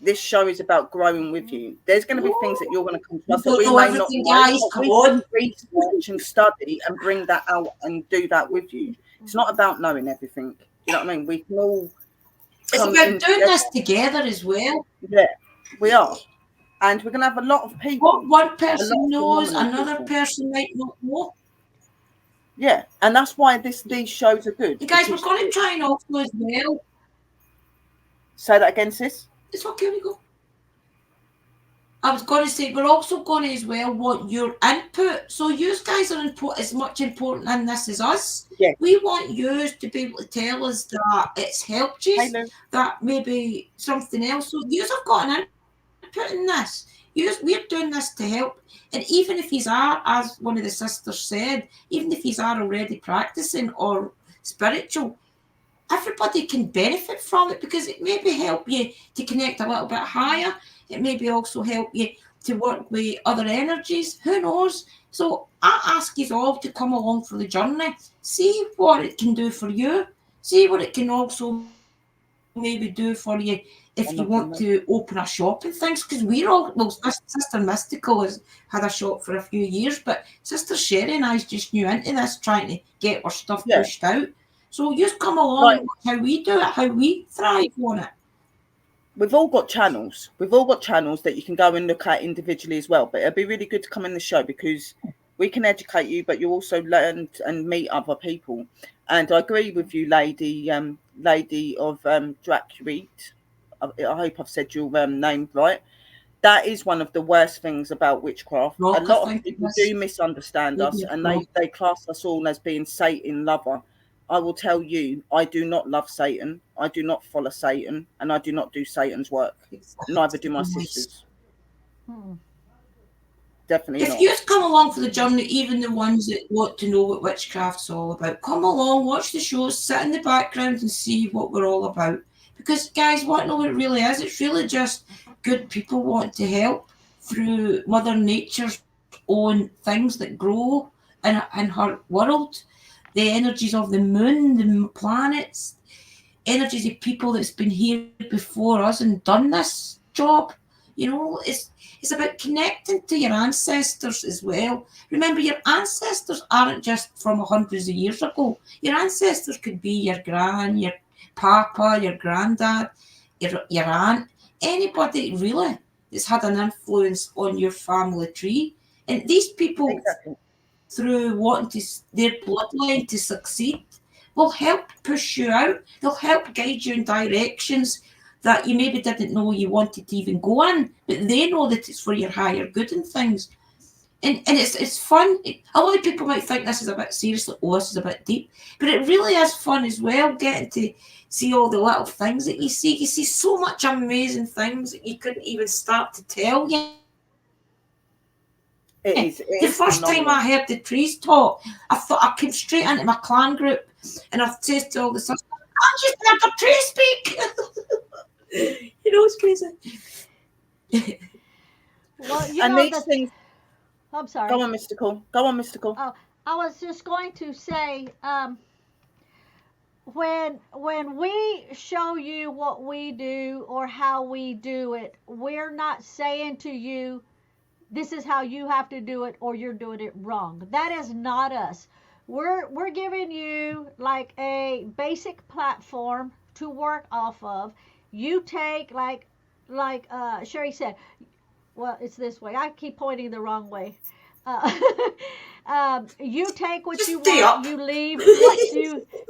This show is about growing with you. There's going to be things that you're going to come to us that we may not know. We can research and study and bring that out and do that with you. It's not about knowing everything. You know what I mean? We can all. It's about doing this together as well. Yeah, we are. And we're going to have a lot of people. What one person knows, another person might not know. Yeah, and that's why these shows are good. You guys, we're going to try and also as well Say that again, sis. It's okay, we go. I was going to say, we're also going to as well want your input. So you guys are as much important in this as us. Yeah. We want you to be able to tell us that it's helped you, that maybe something else. So you have got an input in this. We're doing this to help. And even if you are, as one of the sisters said, even if you are already practicing or spiritual, everybody can benefit from it, because it maybe help you to connect a little bit higher. It maybe also help you to work with other energies. Who knows? So I ask you all to come along for the journey. See what it can do for you. See what it can also maybe do for you if you want to open a shop and things. Because Sister Mystical has had a shop for a few years, but Sister Sherry and I's just new into this, trying to get our stuff pushed out. So you come along and watch how we do it, how we thrive on it. We've all got channels. We've all got channels that you can go and look at individually as well. But it'll be really good to come in the show, because we can educate you, but you also learn and meet other people. And I agree with you, Lady of Dracuite. I hope I've said your name right. That is one of the worst things about witchcraft. A lot of people do misunderstand us, and they class us all as being Satan lover. I will tell you, I do not love Satan. I do not follow Satan, and I do not do Satan's work. Neither do my sisters. Definitely not. If you come along for the journey, even the ones that want to know what witchcraft's all about, come along, watch the shows, sit in the background and see what we're all about. Because, guys, want to know what it really is? It's really just good people want to help through Mother Nature's own things that grow in her world. The energies of the moon, the planets, energies of people that's been here before us and done this job. You know, it's about connecting to your ancestors as well. Remember, your ancestors aren't just from hundreds of years ago. Your ancestors could be your gran, your papa, your granddad, your aunt, anybody really that's had an influence on your family tree. And these people, through wanting their bloodline to succeed, will help push you out. They'll help guide you in directions that you maybe didn't know you wanted to even go in, but they know that it's for your higher good and things. And it's fun. A lot of people might think this is a bit serious, like, oh, this is a bit deep, but it really is fun as well, getting to see all the little things that you see. You see so much amazing things that you couldn't even start to tell you. The first time I heard the trees talk, I thought, I came straight into my clan group and I said to all the sisters, I just heard the tree speak. You know, it's crazy. Well, you and know, these things. I'm sorry. Go on, Mystical. Go on, Mystical. Oh, I was just going to say, when we show you what we do or how we do it, we're not saying to you, this is how you have to do it or you're doing it wrong. That is not us. We're giving you like a basic platform to work off of. You take like Sherry said, well, it's this way. I keep pointing the wrong way. You take what you want, you leave what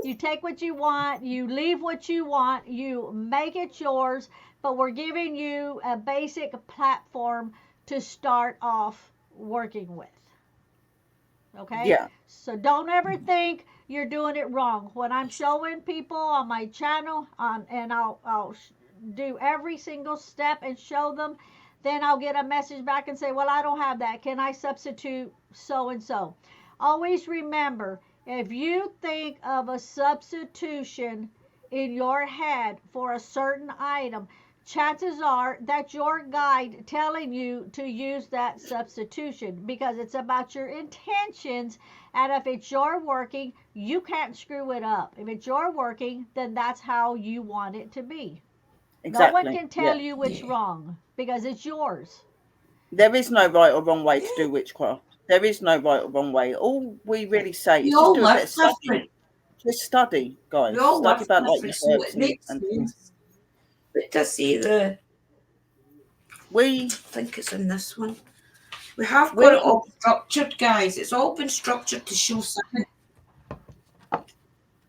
you take what you want, you leave what you want, you make it yours, but we're giving you a basic platform to start off working with. Okay? Yeah. So don't ever think you're doing it wrong. When I'm showing people on my channel, and I'll do every single step and show them, then I'll get a message back and say, well, I don't have that. Can I substitute so and so? Always remember, if you think of a substitution in your head for a certain item, chances are that's your guide telling you to use that substitution, because it's about your intentions. And if it's your working, you can't screw it up. If it's your working, then that's how you want it to be. Exactly. No one can tell you it's wrong, because it's yours. There is no right or wrong way to do witchcraft. There is no right or wrong way. All we really say is just do a bit of study. Just study, guys. Study about like your herbs and things. But to see I think it's in this one. We have got it all structured, guys. It's all been structured to show something.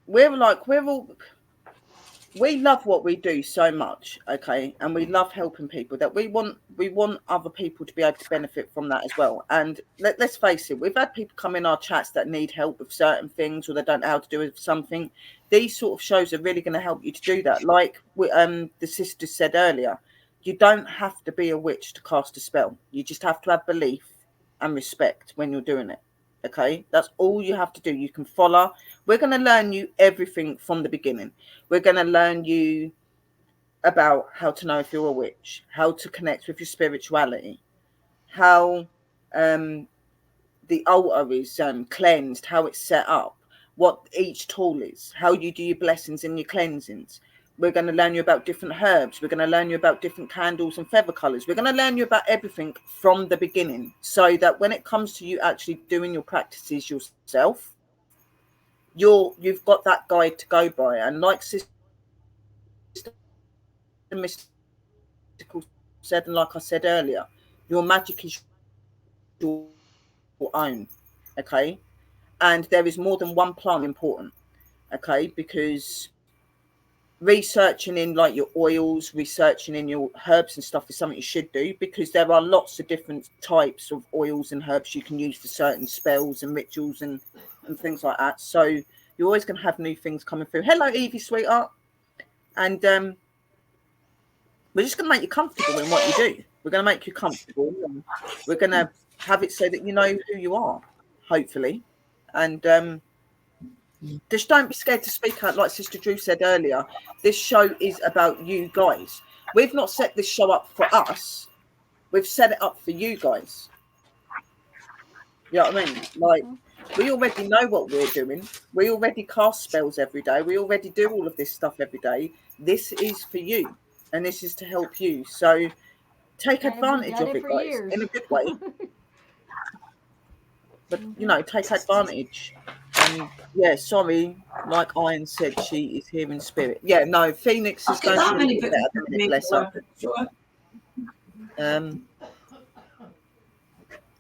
We're all we love what we do so much, okay, and we love helping people, that we want other people to be able to benefit from that as well. And let's face it, we've had people come in our chats that need help with certain things, or they don't know how to do with something. These sort of shows are really going to help you to do that. Like the sister said earlier, you don't have to be a witch to cast a spell. You just have to have belief and respect when you're doing it. Okay, that's all you have to do. You can follow. We're going to learn you everything from the beginning. We're going to learn you about how to know if you're a witch, how to connect with your spirituality, how the altar is cleansed, how it's set up, what each tool is, how you do your blessings and your cleansings. We're going to learn you about different herbs. We're going to learn you about different candles and feather colours. We're going to learn you about everything from the beginning, so that when it comes to you actually doing your practices yourself, you've got that guide to go by. And like Sister Mystical said, and like I said earlier, your magic is your own, okay? And there is more than one plant important, okay? Because researching in like your oils, researching in your herbs and stuff is something you should do, because there are lots of different types of oils and herbs you can use for certain spells and rituals and things like that. So you're always going to have new things coming through. Hello, Evie, sweetheart. And we're just going to make you comfortable in what you do. We're going to make you comfortable, and we're going to have it so that you know who you are, hopefully. And just don't be scared to speak out. Like Sister Drew said earlier, this show is about you guys. We've not set this show up for us. We've set it up for you guys. You know what I mean? Like, we already know what we're doing. We already cast spells every day. We already do all of this stuff every day. This is for you, and this is to help you. So take advantage of it, guys, years. in a good way. But, you know, take advantage. And, yeah, sorry, like Iron said, she is here in spirit. Yeah, no, Phoenix is going to be better than it, bless her.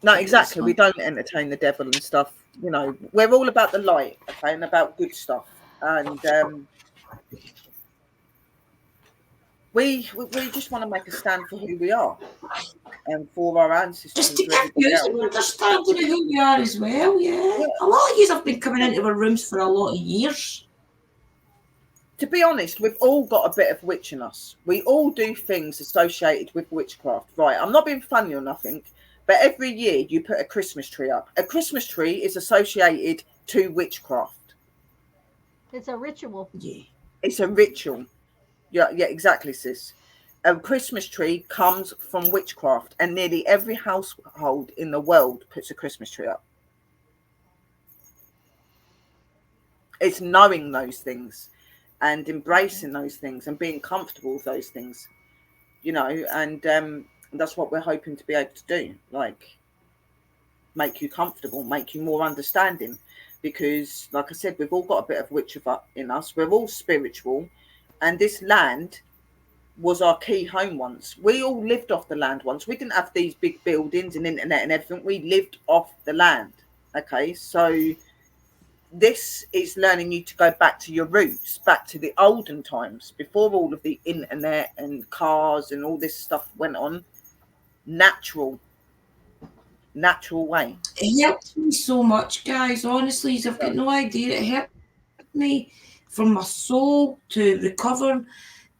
No, exactly. We don't entertain the devil and stuff. You know, we're all about the light, okay, and about good stuff. And we just want to make a stand for who we are and for our ancestors. Just to get used to understanding who we are as well, yeah. A lot of you have been coming into our rooms for a lot of years. To be honest, we've all got a bit of witch in us. We all do things associated with witchcraft. Right, I'm not being funny or nothing, but every year you put a Christmas tree up. A Christmas tree is associated to witchcraft. It's a ritual. Yeah. It's a ritual. Yeah, exactly, sis. A Christmas tree comes from witchcraft, and nearly every household in the world puts a Christmas tree up. It's knowing those things and embracing those things and being comfortable with those things, you know, and that's what we're hoping to be able to do, like make you comfortable, make you more understanding, because like I said, we've all got a bit of witch in us. We're all spiritual, and this land was our key home once. We all lived off the land once. We didn't have these big buildings and internet and everything. We lived off the land. Okay, so this is learning you to go back to your roots, back to the olden times, before all of the internet and cars and all this stuff went on. Natural way. It helped me so much, guys. Honestly, I've got no idea. It helped me from my soul to recover,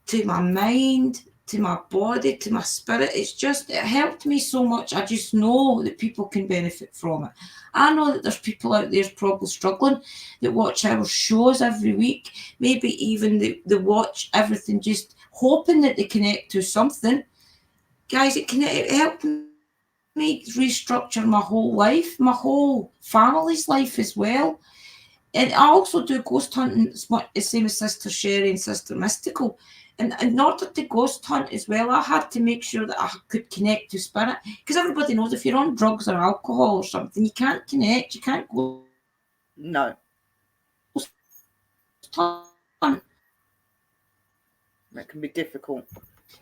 to my mind, to my body, to my spirit. It helped me so much. I just know that people can benefit from it. I know that there's people out there probably struggling that watch our shows every week. Maybe even they watch everything just hoping that they connect to something. Guys, it helped me restructure my whole life, my whole family's life as well. And I also do ghost hunting, the same as Sister Sherry and Sister Mystical. And in order to ghost hunt as well, I had to make sure that I could connect to spirit. Because everybody knows if you're on drugs or alcohol or something, you can't connect, you can't go. No. Hunt. That can be difficult.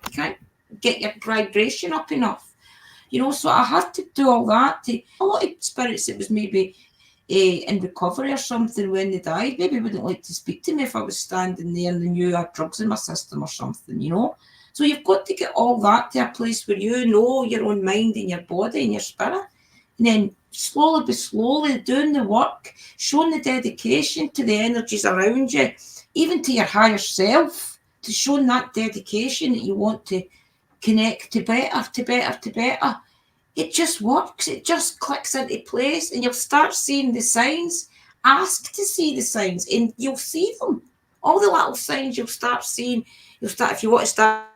You can't get your vibration up enough. You know, so I had to do all that. A lot of spirits, it was maybe in recovery or something when they died, maybe wouldn't like to speak to me if I was standing there and they knew I had drugs in my system or something, you know. So you've got to get all that to a place where you know your own mind and your body and your spirit. And then slowly but slowly doing the work, showing the dedication to the energies around you, even to your higher self, to showing that dedication that you want to connect to better. It just works. It just clicks into place and you'll start seeing the signs. Ask to see the signs and you'll see them. All the little signs you'll start seeing. If you want to start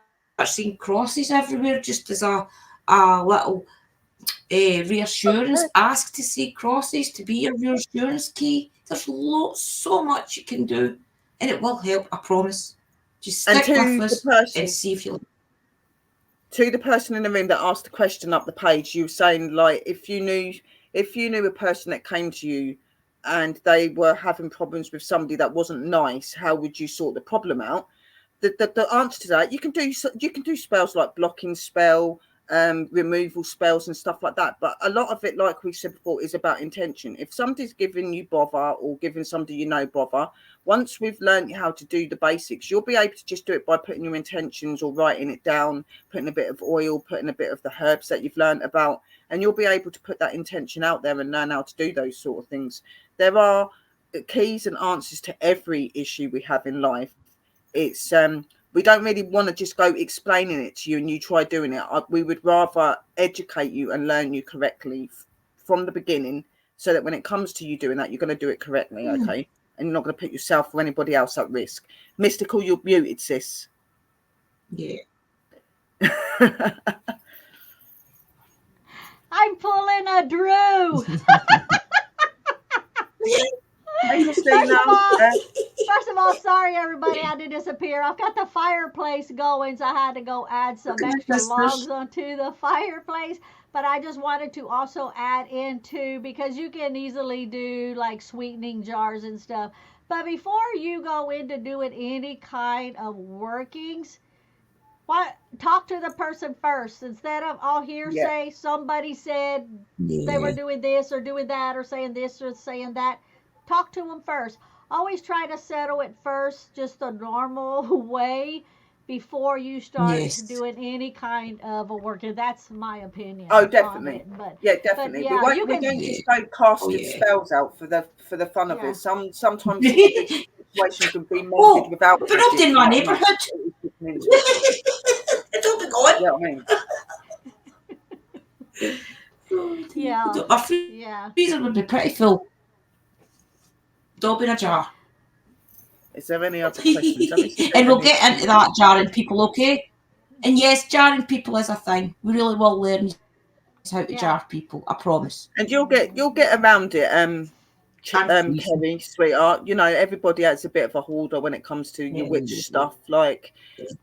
seeing crosses everywhere, just as a little reassurance. Ask to see crosses to be your reassurance key. There's so much you can do and it will help, I promise. Just stick with us and see if you like. To the person in the room that asked the question up the page, you were saying, like, if you knew a person that came to you and they were having problems with somebody that wasn't nice, how would you sort the problem out? The answer to that, you can do spells like blocking spell, removal spells and stuff like that, but a lot of it, like we said before, is about intention. If somebody's giving you bother or giving somebody you know bother, once we've learned how to do the basics, you'll be able to just do it by putting your intentions or writing it down, putting a bit of oil, putting a bit of the herbs that you've learned about, and you'll be able to put that intention out there and learn how to do those sort of things. There are keys and answers to every issue we have in life. It's we don't really want to just go explaining it to you and you try doing it. We would rather educate you and learn you correctly from the beginning, so that when it comes to you doing that, you're going to do it correctly, okay? And you're not going to put yourself or anybody else at risk. Mystical, you're muted, sis. Yeah. I'm pulling a Drew. Hey, Christina. First of all, sorry everybody, I had to disappear. I've got the fireplace going, so I had to go add some extra logs onto the fireplace. But I just wanted to also add into, because you can easily do like sweetening jars and stuff. But before you go into doing any kind of workings, talk to the person first instead of all hearsay. Somebody said they were doing this or doing that or saying this or saying that. Talk to them first. Always try to settle it first, just the normal way, before you start doing any kind of a work. That's my opinion. Oh, definitely. Definitely. But yeah, we don't just go casting spells out for the fun of it. Sometimes the situation can be mended without. But not in my neighbourhood. Don't be going. Yeah, I mean. My freezer would be pretty full. Dob in a jar. Is there any other questions? And we'll get into that jarring people, okay? And yes, jarring people is a thing. We really will learn how to jar people, I promise. And you'll get around it, Kerry, sweetheart. You know, everybody has a bit of a hoarder when it comes to your witch stuff. Like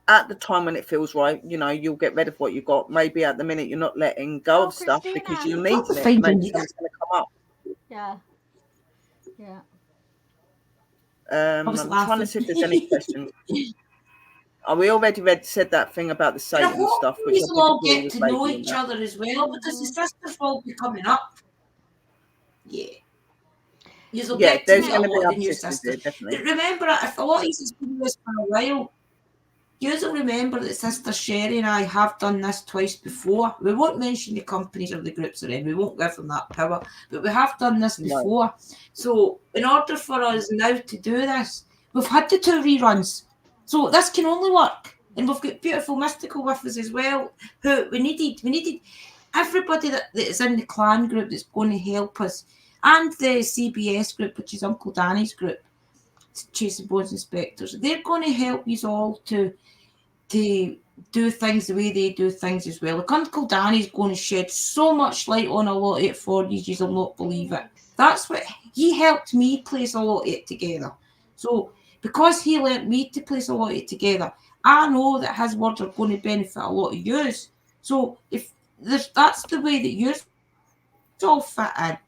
at the time when it feels right, you know, you'll get rid of what you got. Maybe at the minute you're not letting go of stuff because you need it. Maybe something's going to come up. Yeah. I'm trying to see if there's any questions. We already said that thing about the Satan stuff. Which we'll all get to know each other as well, because the sisters will be coming up. Yeah. You'll get to meet a lot of the new sisters. Remember, if a lot of you has been with us for a while, you'll remember that Sister Sherry and I have done this twice before. We won't mention the companies or the groups or anything. We won't give them that power. But we have done this before. Right. So in order for us now to do this, we've had the 2 reruns. So this can only work. And we've got beautiful Mystical with us as well. Who we needed everybody that is in the clan group that's going to help us. And the CBS group, which is Uncle Danny's group, Chasing Bones Inspectors. They're going to help you all to do things the way they do things as well. Like Uncle Danny's going to shed so much light on a lot of it for you, you'll not believe it. That's what he helped me place a lot of it together. So because he learnt me to place a lot of it together, I know that his words are going to benefit a lot of yous. So if that's the way that yous all fit in.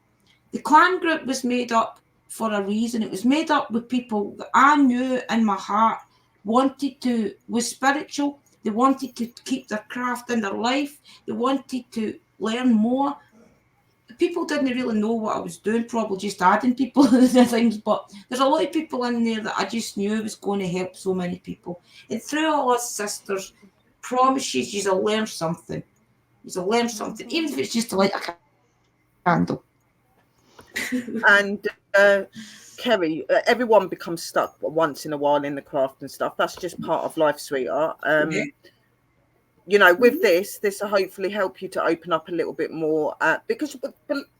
The clan group was made up for a reason. It was made up with people that I knew in my heart was spiritual. They wanted to keep their craft in their life. They wanted to learn more. people didn't really know what I was doing, probably just adding people to things, but there's a lot of people in there that I just knew was going to help so many people. And through all us sisters, promises you'll learn something. You'll learn something, even if it's just to light a candle. And Kerry, everyone becomes stuck once in a while in the craft and stuff. That's just part of life, sweetheart. You know, with this will hopefully help you to open up a little bit more, because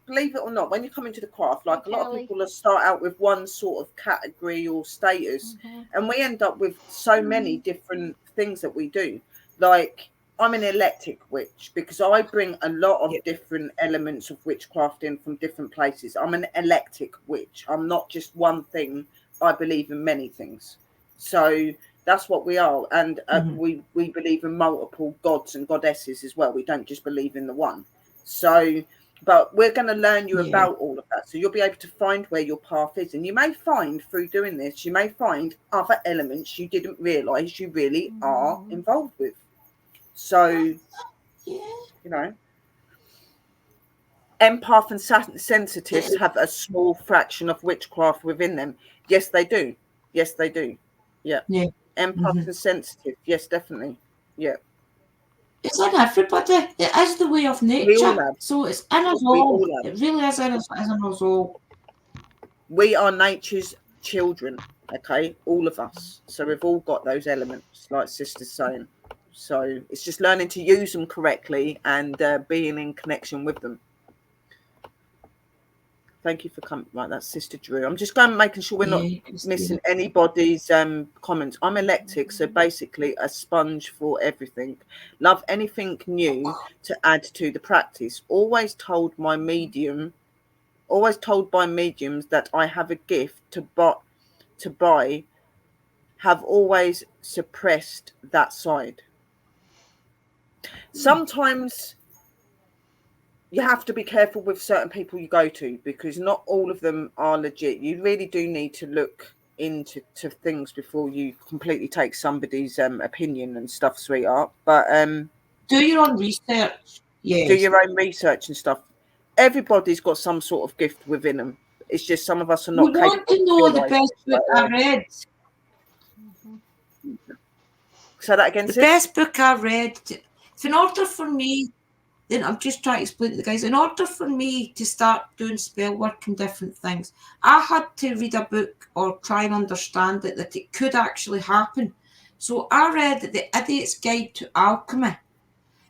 believe it or not, when you come into the craft, like a lot of people will start out with one sort of category or status, and we end up with so many different things that we do. Like, I'm an eclectic witch because I bring a lot of different elements of witchcraft in from different places. I'm an eclectic witch. I'm not just one thing. I believe in many things. So that's what we are. And we believe in multiple gods and goddesses as well. We don't just believe in the one. So, but we're going to learn you about all of that. So you'll be able to find where your path is. And you may find through doing this, you may find other elements you didn't realize you really are involved with. So, you know, empath and sensitives have a small fraction of witchcraft within them. Yes, they do. Yes, they do. Yeah. Empath and sensitive. Yes, definitely. Yeah. It's in everybody. It is the way of nature. So it's in us all. It really is in us all. We are nature's children, okay? All of us. So we've all got those elements, like Sister's saying. So it's just learning to use them correctly and being in connection with them. Thank you for coming. Right, that's Sister Drew. I'm just going making sure we're not missing anybody's comments. I'm eclectic, so basically a sponge for everything. Love anything new to add to the practice. Always told by mediums that I have a gift to buy. Have always suppressed that side. Sometimes you have to be careful with certain people you go to because not all of them are legit. You really do need to look into things before you completely take somebody's opinion and stuff, sweetheart. But do your own research. Yes. Do your own research and stuff. Everybody's got some sort of gift within them. It's just some of us are not capable. You want to know the best book I read? Say that again, sis? The best book I read. In order for me, then I'm just trying to explain to the guys, in order for me to start doing spell work and different things, I had to read a book or try and understand it, that it could actually happen. So I read The Idiot's Guide to Alchemy.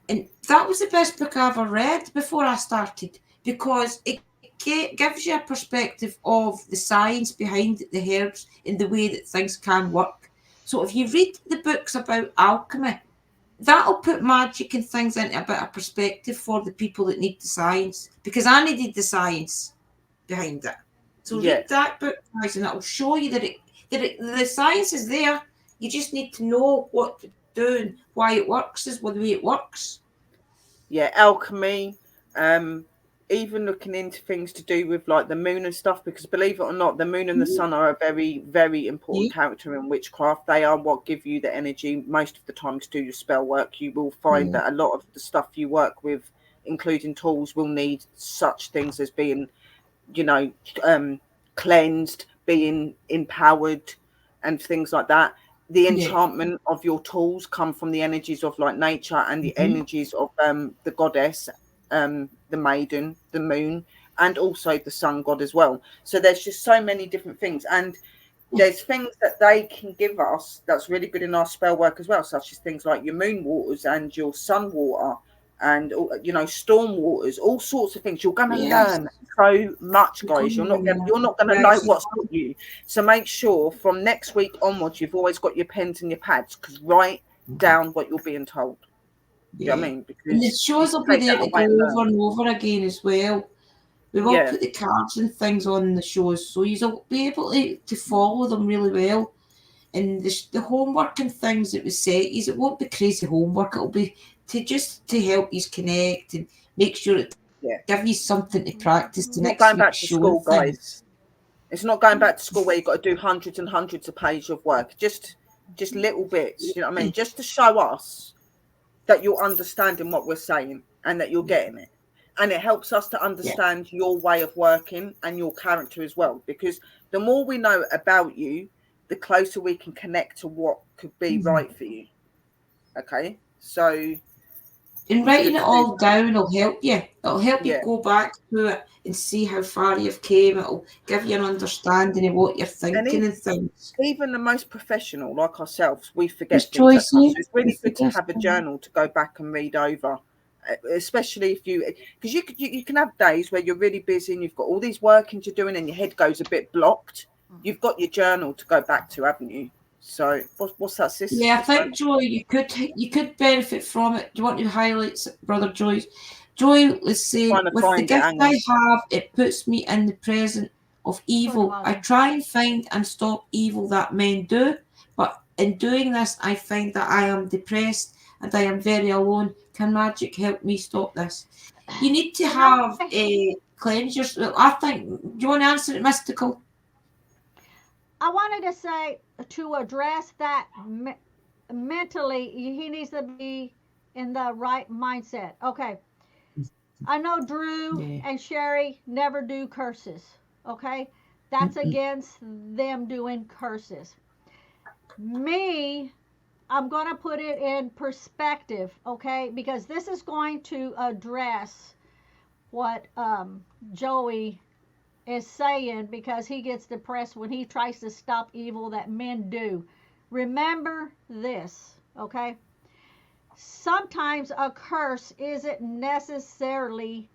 And that was the best book I ever read before I started, because it gives you a perspective of the science behind the herbs and the way that things can work. So if you read the books about alchemy, that'll put magic and things into a bit of perspective for the people that need the science, because I needed the science behind it. So read that book, guys, and it'll show you that the science is there. You just need to know what to do and why it works is the way it works. Yeah, alchemy, even looking into things to do with like the moon and stuff, because believe it or not, the moon and the sun are a very, very important character in witchcraft. They are what give you the energy most of the time to do your spell work. You will find that a lot of the stuff you work with, including tools, will need such things as being, cleansed, being empowered and things like that. The enchantment of your tools come from the energies of like nature and the energies of the goddess, the maiden, the moon, and also the sun god as well. So there's just so many different things, and there's things that they can give us that's really good in our spell work as well, such as things like your moon waters and your sun water and storm waters, all sorts of things. You're going to learn so much, guys. You're not going to know what's got you. So make sure from next week onwards you've always got your pens and your pads, because write down what you're being told. You know what I mean? Because and the shows will be there to go over and over again as well. We've all put the cards and things on the shows, so you'll be able to follow them really well. And the homework and things that we set is, it won't be crazy homework. It'll be to help you connect and make sure it give you something to practice the next going back to school, guys. It's not going back to school where you've got to do hundreds and hundreds of pages of work. Just little bits, you know what I mean? Just to show us that you're understanding what we're saying and that you're getting it. And it helps us to understand your way of working and your character as well, because the more we know about you, the closer we can connect to what could be right for you. Okay, so and writing it all down will help you. It'll help you go back to it and see how far you've came. It'll give you an understanding of what you're thinking and things. Even the most professional, like ourselves, we forget things at times. So it's really good to have a journal to go back and read over, especially if because you can have days where you're really busy and you've got all these workings you're doing and your head goes a bit blocked. You've got your journal to go back to, haven't you? So what's that, sister? Yeah, I think, Joy, you could benefit from it. Do you want to highlight Brother Joy? Joy was saying, with the gift I have, it puts me in the present of evil. I try and find and stop evil that men do, but in doing this, I find that I am depressed and I am very alone. Can magic help me stop this? You need to have a cleanse. I think, do you want to answer it, Mystical? I wanted to say, to address that mentally, he needs to be in the right mindset. Okay. I know Drew and Sherry never do curses. Okay. That's against them doing curses. Me, I'm going to put it in perspective. Okay. Because this is going to address what Joey is saying, because he gets depressed when he tries to stop evil that men do. Remember this, okay? Sometimes a curse isn't necessarily,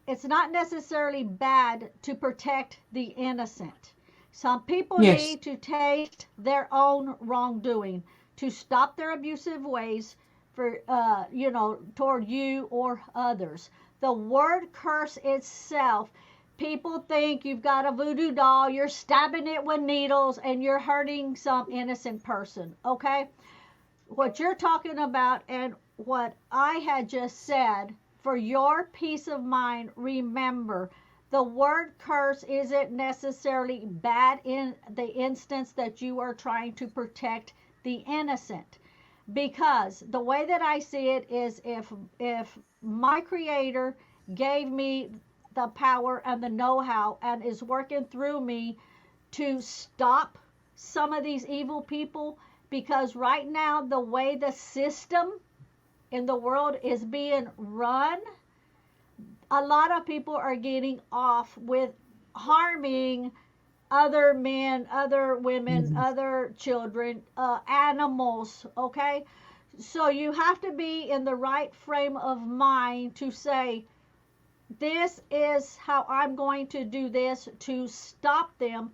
it's not necessarily bad to protect the innocent. Some people need to taste their own wrongdoing to stop their abusive ways for toward you or others. The word curse itself, people think you've got a voodoo doll, you're stabbing it with needles, and you're hurting some innocent person, okay? What you're talking about and what I had just said, for your peace of mind, remember, the word curse isn't necessarily bad in the instance that you are trying to protect the innocent. Because the way that I see it is, if my creator gave me the power and the know-how and is working through me to stop some of these evil people, because right now the way the system in the world is being run, a lot of people are getting off with harming other men, other women, other children, animals, okay? So you have to be in the right frame of mind to say, this is how I'm going to do this to stop them,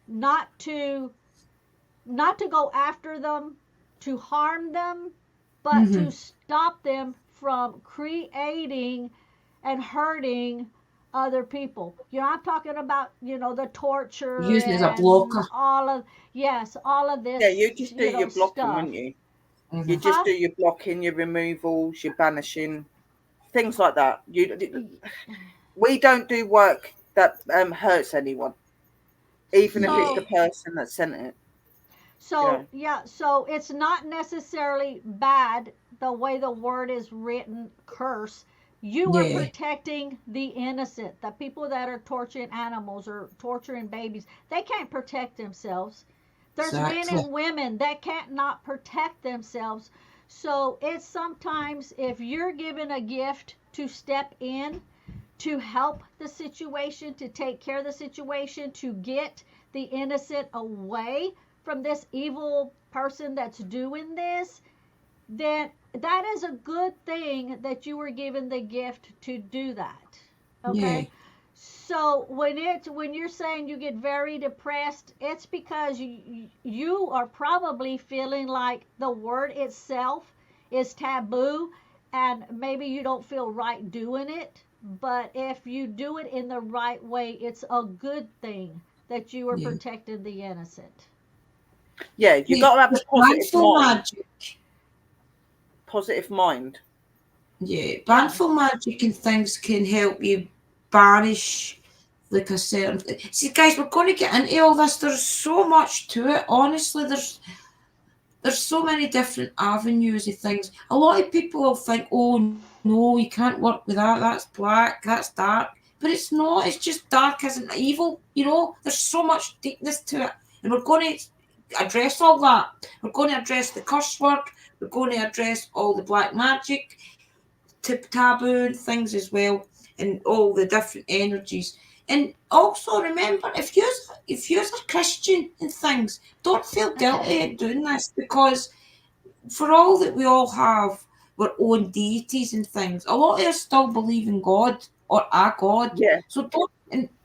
not to go after them, to harm them, but to stop them from creating and hurting other people. I'm talking about, the torture, using it as a blocker. All of this. Yeah, you just do your blocking, stuff. wouldn't you? You just do your blocking, your removals, your banishing, things like that. We don't do work that hurts anyone, even if it's the person that sent it. So so it's not necessarily bad the way the word is written, curse. You are protecting the innocent. The people that are torturing animals or torturing babies, they can't protect themselves. There's men and women that can't not protect themselves. So it's sometimes, if you're given a gift to step in, to help the situation, to take care of the situation, to get the innocent away from this evil person that's doing this, then that is a good thing that you were given the gift to do that. Okay? So when you're saying you get very depressed, it's because you are probably feeling like the word itself is taboo, and maybe you don't feel right doing it. But if you do it in the right way, it's a good thing that you are protecting the innocent. Yeah, you got to have a positive mind. Positive mind. Yeah, banful magic and things can help you banish like a certain. See, guys, we're going to get into all this. There's so much to it. Honestly, there's so many different avenues of things. A lot of people will think, oh no, you can't work with that. That's black. That's dark. But it's not. It's just dark isn't evil. There's so much deepness to it, and we're going to address all that. We're going to address the curse word. We're going to address all the black magic, taboo and things as well, and all the different energies. And also remember, if you're a Christian and things, don't feel guilty at doing this, because for all that we all have our own deities and things, a lot of us still believe in God or a God. Yeah. So don't.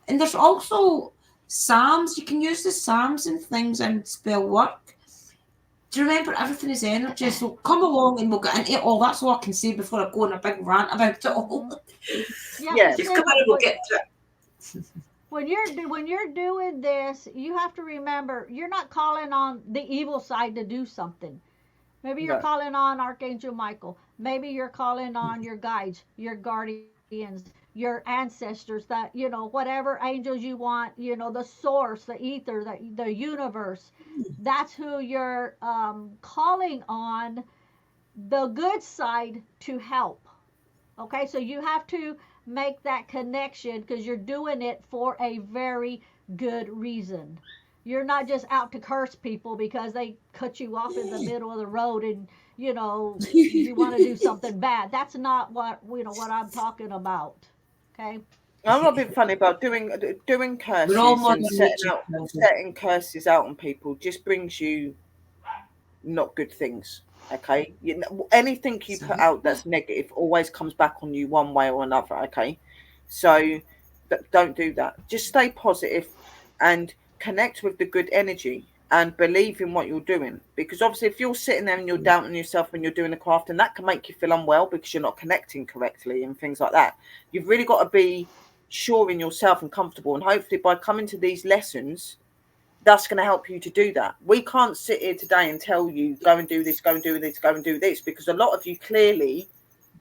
And there's also Psalms. You can use the Psalms and things and spell work. To remember, everything is energy. So come along and we'll get into it all. That's all I can say before I go on a big rant about it all. Yeah. Just come on and we'll get to it. When you're doing this, you have to remember you're not calling on the evil side to do something. Maybe you're calling on Archangel Michael. Maybe you're calling on your guides, your guardians, your ancestors, that whatever angels you want, the source, the ether, the universe. That's who you're calling on, the good side to help. Okay, so you have to make that connection because you're doing it for a very good reason. You're not just out to curse people because they cut you off in the middle of the road and you want to do something bad. That's not what I'm talking about. Okay. I'm not being funny about doing curses and setting curses out on people just brings you not good things. Okay, anything you put out that's negative always comes back on you one way or another. Okay, so don't do that. Just stay positive and connect with the good energy and believe in what you're doing. Because obviously, if you're sitting there and you're doubting yourself when you're doing the craft, and that can make you feel unwell because you're not connecting correctly and things like that. You've really got to be sure in yourself and comfortable. And hopefully, by coming to these lessons, that's going to help you to do that. We can't sit here today and tell you, go and do this, go and do this, go and do this, because a lot of you clearly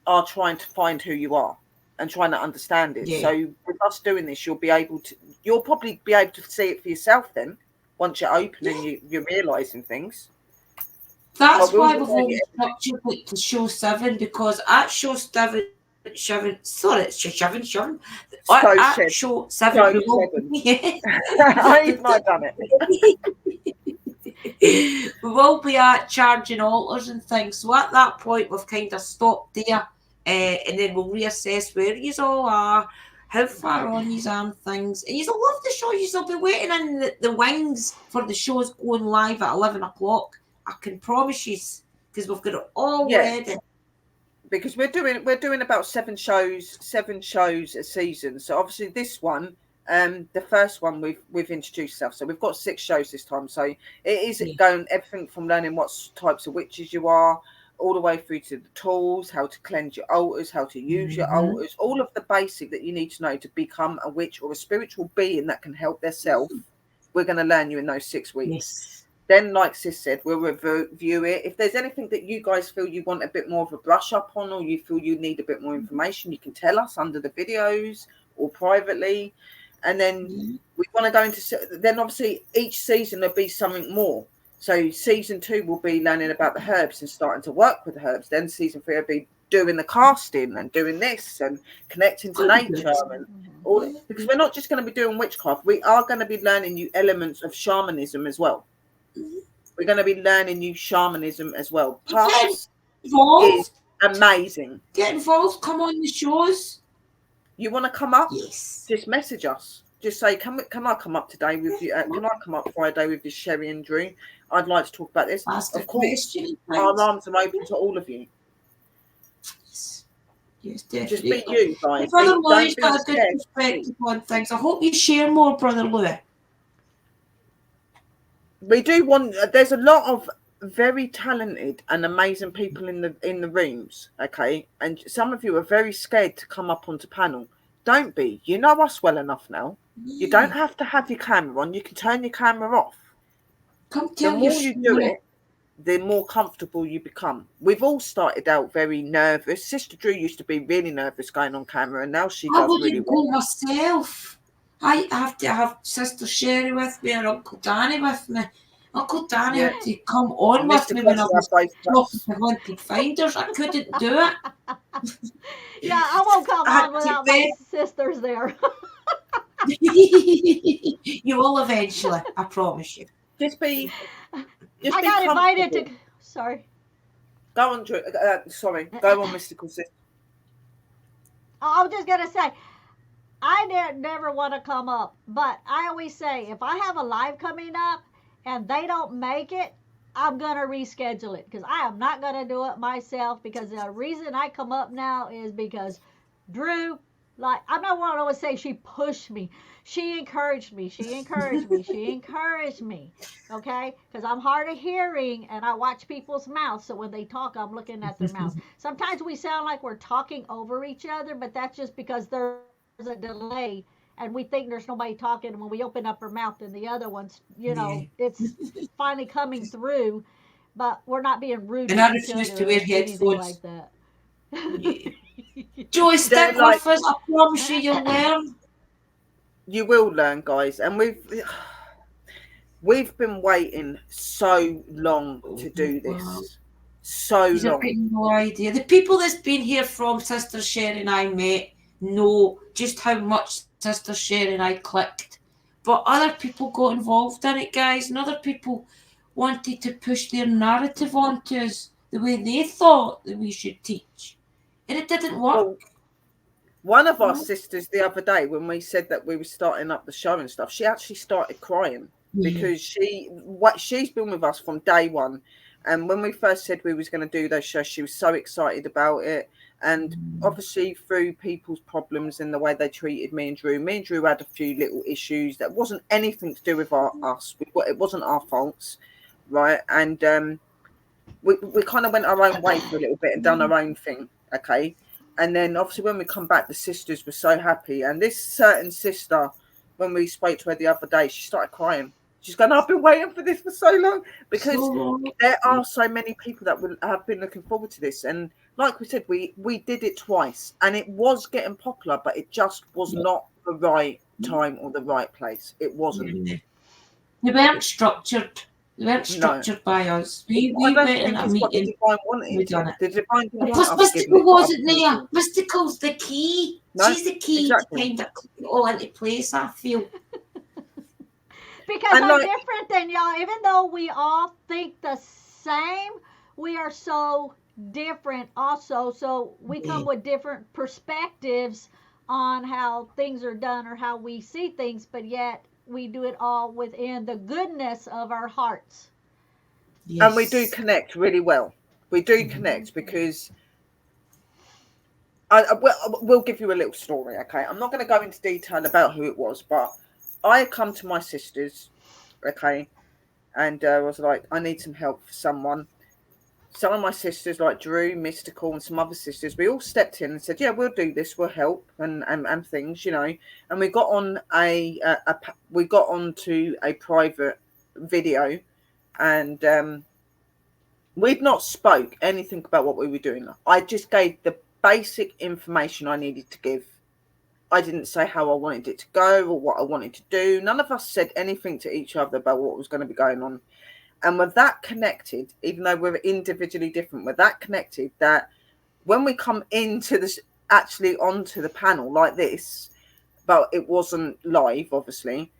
are trying to find who you are and trying to understand it. Yeah. So with us doing this, you'll probably be able to see it for yourself then, once you're open and you're realising things. That's why we've always structured it to show 7, because at show 7, at show 7, I've not done it. We will be at charging altars and things. So at that point, we've kind of stopped there, and then we'll reassess where you all are, how far on you are and things. And you'll love the show. You'll be waiting in the wings for the shows going live at 11 o'clock. I can promise you, because we've got it all ready. Because we're doing about 7 shows a season. So obviously this one, the first one we've introduced stuff. So we've got 6 shows this time. So it is going everything from learning what types of witches you are, all the way through to the tools, how to cleanse your altars, how to use your altars, all of the basic that you need to know to become a witch or a spiritual being that can help theirself. We're going to learn you in those 6 weeks. Yes. Then, like Sis said, we'll review it. If there's anything that you guys feel you want a bit more of a brush up on, or you feel you need a bit more information, you can tell us under the videos or privately. And then we want to go into, then obviously each season there'll be something more. So season 2 will be learning about the herbs and starting to work with the herbs. Then season 3 will be doing the casting and doing this and connecting to nature and all. Because we're not just going to be doing witchcraft. We are going to be learning new elements of shamanism as well. We're going to be learning new shamanism as well. Plus, is amazing. Get involved. Come on the shows. You want to come up? Yes. Just message us. Just say, can I come up today with you? Can I come up Friday with this Sherry and Drew? I'd like to talk about this. Of course, our arms are open to all of you. Yes, definitely. Just be you, guys. Brother Louis got a good perspective on things. I hope you share more, Brother Louis. We do want. There's a lot of very talented and amazing people in the rooms. Okay, and some of you are very scared to come up onto panel. Don't be. You know us well enough now. You don't have to have your camera on. You can turn your camera off. The more you do it, the more comfortable you become. We've all started out very nervous. Sister Drew used to be really nervous going on camera, and now she does really well. I wouldn't go myself. I have to have Sister Sherry with me or Uncle Danny with me. Uncle Danny Yeah. had to come on And with Mr. me when I Costa was both talking cups. to Haunted Finders. I couldn't do it. Yeah, I won't come I had on to without bed. my sisters there. You will eventually, I promise you. Just be I got invited comfortable. to. Sorry. Go on, Drew. Sorry. Go on, Mystical Sis. I was just gonna say, never want to come up, but I always say if I have a live coming up and they don't make it, I'm gonna reschedule it because I am not gonna do it myself. Because the reason I come up now is because Drew, like, I'm not want to always say she pushed me, she encouraged me, she encouraged me, she encouraged me. Okay, because I'm hard of hearing and I watch people's mouths, so when they talk, I'm looking at their mouths. Sometimes we sound like we're talking over each other, but that's just because there's a delay and we think there's nobody talking, and when we open up our mouth and the other one's, it's finally coming through, but we're not being rude And to I each refuse other to or wear anything headphones. like that. Yeah. Joy, stick with us. I promise you'll learn. You will learn, guys. And we've been waiting so long to do this. Wow. So You've long. got no idea. The people that's been here from Sister Sherry and I met know just how much Sister Sherry and I clicked. But other people got involved in it, guys, and other people wanted to push their narrative onto us the way they thought that we should teach. And it didn't work. Well, one of our sisters the other day, when we said that we were starting up the show and stuff, she actually started crying because she's been with us from day one. And when we first said we was going to do those shows, she was so excited about it. And obviously through people's problems and the way they treated me and Drew had a few little issues that wasn't anything to do with us. It wasn't our faults, right? And we kind of went our own way for a little bit and done our own thing, okay? And then obviously when we come back, the sisters were so happy. And this certain sister, when we spoke to her the other day, she started crying. She's going, I've been waiting for this for so long, because there are so many people that have been looking forward to this. And like we said, we did it twice and it was getting popular, but it just was not the right time or the right place. It wasn't. They weren't structured. They weren't structured by us. We went in a meeting. The divine wanted. We done it. The divine didn't Plus, want us Mystical wasn't there. Mystical's the key. No, She's the key exactly. to kind of put it all into place, I feel. Because I'm different than y'all. Even though we all think the same, we are so different also. So we come with different perspectives on how things are done or how we see things, but yet we do it all within the goodness of our hearts. Yes. And we do connect really well. We do connect because we'll give you a little story, okay? I'm not going to go into detail about who it was, but I come to my sisters, okay, and was like, I need some help for someone. Some of my sisters, like Drew, Mystical, and some other sisters, we all stepped in and said, yeah, we'll do this, we'll help, and things, And we got on onto a private video, and we'd not spoke anything about what we were doing. I just gave the basic information I needed to give. I didn't say how I wanted it to go or what I wanted to do. None of us said anything to each other about what was going to be going on. And we're that connected, even though we're individually different, we're that connected that when we come into this, actually onto the panel like this, but it wasn't live, obviously,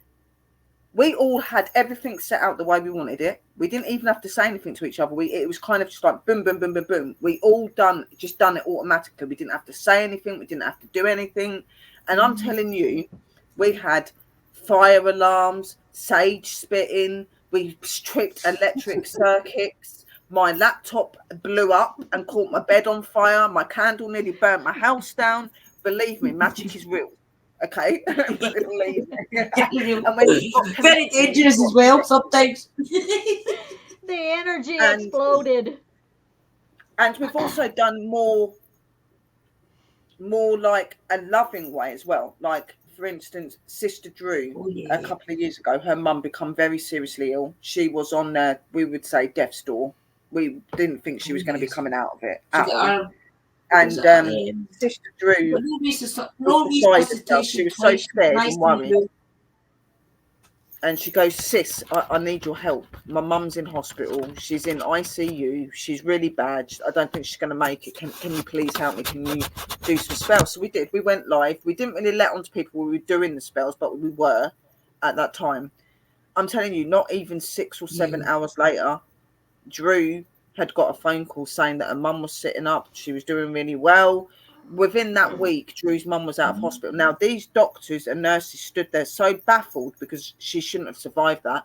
we all had everything set out the way we wanted it. We didn't even have to say anything to each other. It was kind of just like boom, boom, boom, boom, boom. We all done it automatically. We didn't have to say anything. We didn't have to do anything. And I'm telling you, we had fire alarms, sage spitting. We tripped electric circuits. My laptop blew up and caught my bed on fire. My candle nearly burnt my house down. Believe me, magic is real. Okay? Believe me. Very dangerous as well sometimes. The energy exploded. And we've also done more like a loving way as well. Like, for instance, Sister Drew, a couple of years ago, her mum became very seriously ill. She was on, we would say, death's door. We didn't think she was going to be coming out of it. And Sister Drew, no resuscitation. she was so scared and worried. And she goes, sis, I need your help. My mum's in hospital. She's in ICU. She's really bad. I don't think she's going to make it. Can you please help me? Can you do some spells? So we did. We went live. We didn't really let on to people we were doing the spells, but we were at that time. I'm telling you, not even 6 or 7 hours later, Drew had got a phone call saying that her mum was sitting up. She was doing really well. Within that week, Drew's mum was out of hospital. Now, these doctors and nurses stood there so baffled because she shouldn't have survived that.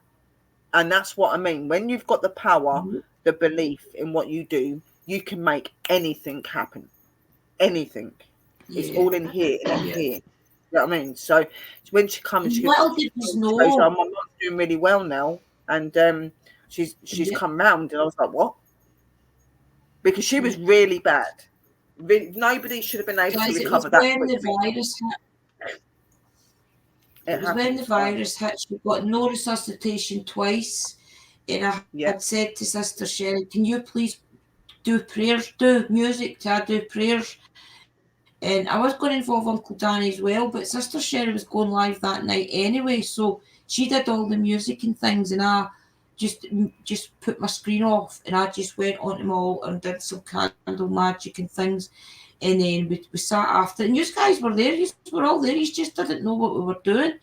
And that's what I mean. When you've got the power, the belief in what you do, you can make anything happen. Anything. It's all in here and in here. You know what I mean? So when she comes, she goes, oh, my mum's doing really well now. And she's come round. And I was like, what? Because she was really bad. Nobody should have been able to recover that. When the virus hit. It was when the virus hit. She got no resuscitation twice. And I had said to Sister Sherry, can you please do prayers, do music to do prayers? And I was going to involve Uncle Danny as well, but Sister Sherry was going live that night anyway, so she did all the music and things, and I just put my screen off, and I just went on them all and did some candle magic and things, and then we sat after, and you guys were there, you were all there, you just didn't know what we were doing.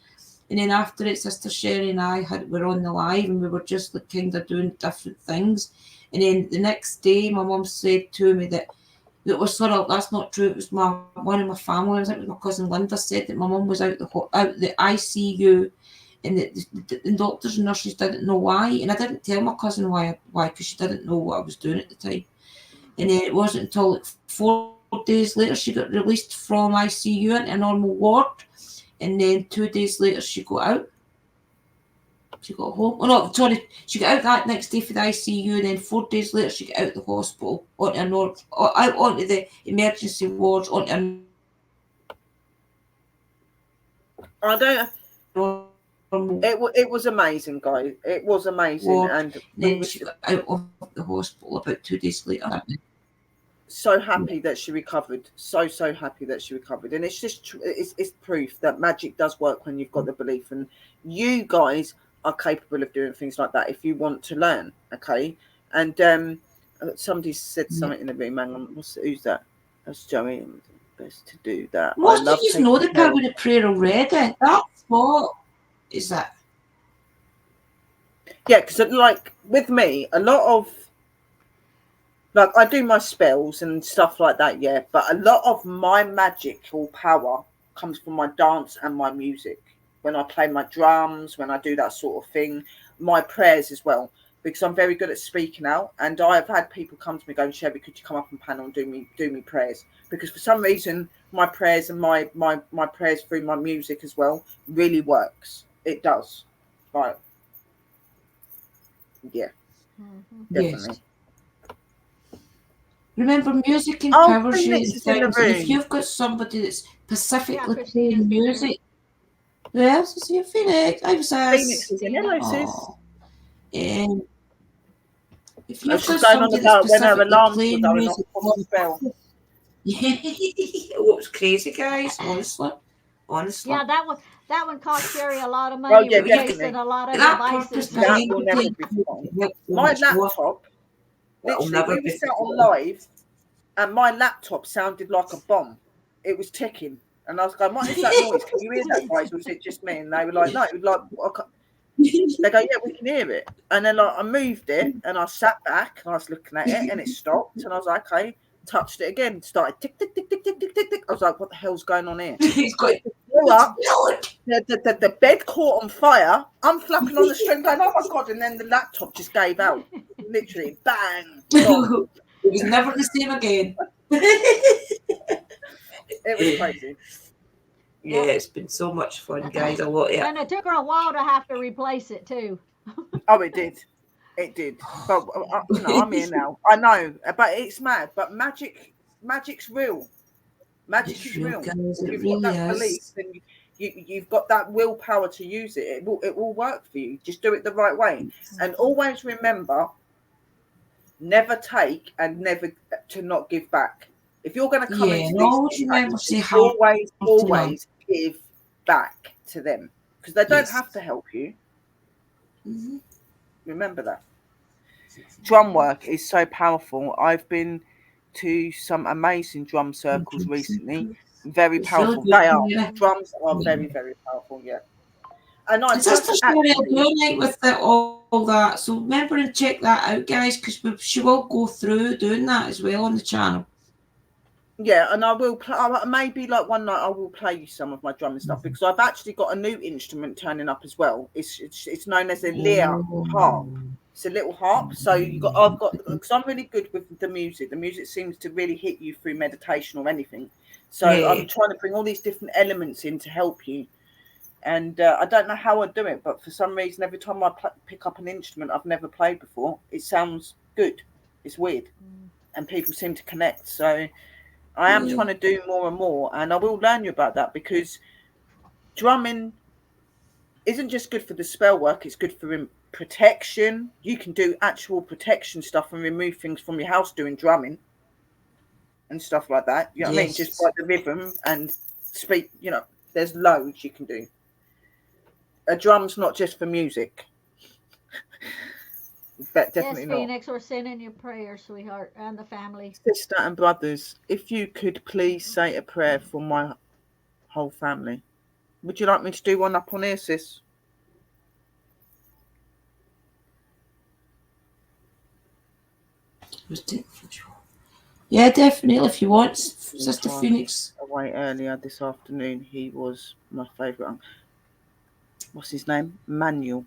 And then after it, Sister Sherry and I were on the live, and we were just like kind of doing different things. And then the next day, my mum said to me that was sort of, that's not true. It was one of my family. I think it was my cousin Linda said that my mum was out the ICU, and the doctors and nurses didn't know why. And I didn't tell my cousin why, because she didn't know what I was doing at the time. And then it wasn't until like 4 days later she got released from ICU into a normal ward. And then 2 days later she got out. She got home. Oh no, sorry. She got out that next day for the ICU, and then 4 days later she got out the hospital out onto the emergency wards onto. I don't. It was amazing, guys. It was amazing, and then she got out of the hospital about 2 days later. So happy that she recovered. So happy that she recovered, and it's just it's proof that magic does work when you've got the belief, and you guys are capable of doing things like that if you want to learn. Okay, and somebody said something in the room. Hang on, who's that? That's Joey. Best to do that. Most of you know the power of prayer already. That's what is that? Yeah, because like with me, a lot of like I do my spells and stuff like that. Yeah, but a lot of my magical power comes from my dance and my music. When I play my drums, when I do that sort of thing, my prayers as well, because I'm very good at speaking out. And I've had people come to me going, Sherry, could you come up and panel and do me prayers? Because for some reason, my prayers and my prayers through my music as well really works. It does. Right. Yeah. Definitely. Yes. Remember, music empowers you. If you've got somebody that's specifically playing music. Yes, I see a Phoenix. I was Phoenix is in Sis. And if you've got somebody that's specifically playing music, it was crazy, guys. Honestly. Yeah, that one cost Sherry a lot of money. Replacing a lot of devices. That will never be forgotten. My laptop, literally, we were sat on live, and my laptop sounded like a bomb. It was ticking. And I was going, what is that noise? Can you hear that, guys? Or was it just me? And they were like, no. It was like, they go, yeah, we can hear it. And then like I moved it, and I sat back, and I was looking at it, and it stopped. And I was like, okay. Touched it again. Started tick, tick, tick, tick, tick, tick, tick, tick. I was like, what the hell's going on here? The bed caught on fire. I'm flapping on the string, going, oh my God. And then the laptop just gave out. Literally, bang. It was never the same again. It was crazy. Yeah, it's been so much fun, guys. I love it. And it took her a while to have to replace it too. Oh, it did. It did. But I'm here now. I know, but it's mad. But magic's real. Magic is real. Guys, you've got that belief, and you've got that willpower to use it. It will work for you. Just do it the right way, and always remember: never take and never to not give back. If you're going to come into this, always give back to them, because they don't have to help you. Mm-hmm. Remember that. Drum work is so powerful. I've been to some amazing drum circles recently. Very It's really powerful. good. They are. Yeah. Drums are very, very powerful, yeah. And I It's just a both story I'll actually... do with it, all that. So remember and check that out, guys, because she will go through doing that as well on the channel. Yeah, and I will play. Maybe like one night I will play you some of my drum and stuff, because I've actually got a new instrument turning up as well. It's known as a lyre harp. It's a little harp. So I've got, because I'm really good with the music. The music seems to really hit you through meditation or anything. So I'm trying to bring all these different elements in to help you. And I don't know how I do it, but for some reason, every time I pick up an instrument I've never played before, it sounds good. It's weird, and people seem to connect. So I am trying to do more and more, and I will learn you about that, because drumming isn't just good for the spell work, it's good for protection. You can do actual protection stuff and remove things from your house doing drumming and stuff like that. You know what I mean? Just by the rhythm and speak, there's loads you can do. A drum's not just for music. But definitely yes, Phoenix, we're sending you prayers, sweetheart, and the family. Sister and brothers, if you could please say a prayer for my whole family. Would you like me to do one up on here, sis? Yeah, definitely, if you want, Sister Phoenix. Away earlier this afternoon, he was my favourite. What's his name? Manuel.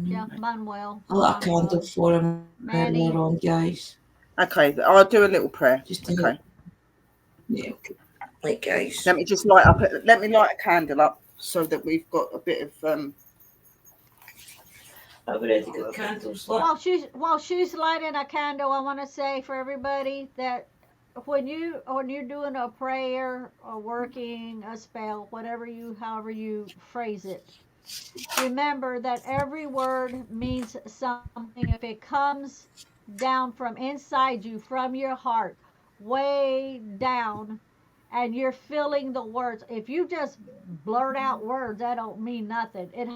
Yeah, Manuel. I'll let a candle for him earlier on, guys. Okay, I'll do a little prayer. Just okay. Yeah, okay. Right, guys. Let me just light a candle up so that we've got a bit of I've already got candles lit. While she's lighting a candle, I want to say for everybody that when you're doing a prayer or working a spell, however you phrase it, remember that every word means something. If it comes down from inside you, from your heart, way down, and you're feeling the words, if you just blurt out words, that don't mean nothing. It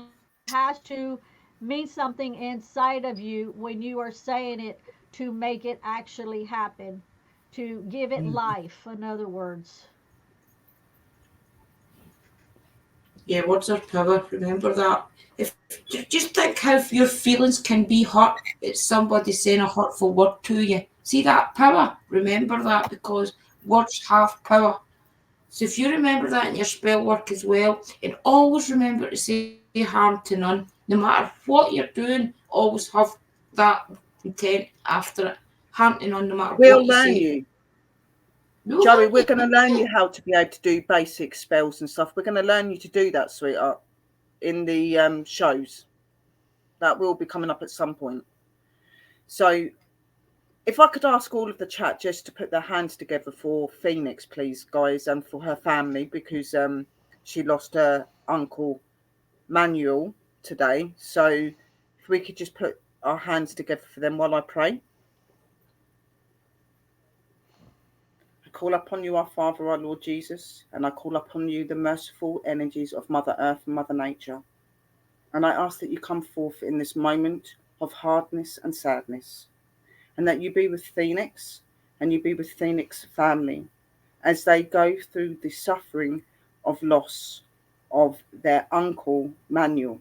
has to mean something inside of you when you are saying it, to make it actually happen, to give it life, in other words. Yeah, words are power. Remember that. If just think how your feelings can be hurt. It's somebody saying a hurtful word to you. See that power? Remember that, because words have power. So if you remember that in your spell work as well, and always remember to say harm to none. No matter what you're doing, always have that intent after it. Harm to none, no matter we'll what you learn say. You. Joey, we're going to learn you how to be able to do basic spells and stuff. We're going to learn you to do that, sweetheart, in the shows. That will be coming up at some point. So if I could ask all of the chat just to put their hands together for Phoenix, please, guys, and for her family, because she lost her uncle Manuel today. So if we could just put our hands together for them while I pray. I call upon you, our Father, our Lord Jesus, and I call upon you the merciful energies of Mother Earth and Mother Nature. And I ask that you come forth in this moment of hardness and sadness, and that you be with Phoenix and you be with Phoenix family as they go through the suffering of loss of their uncle Manuel.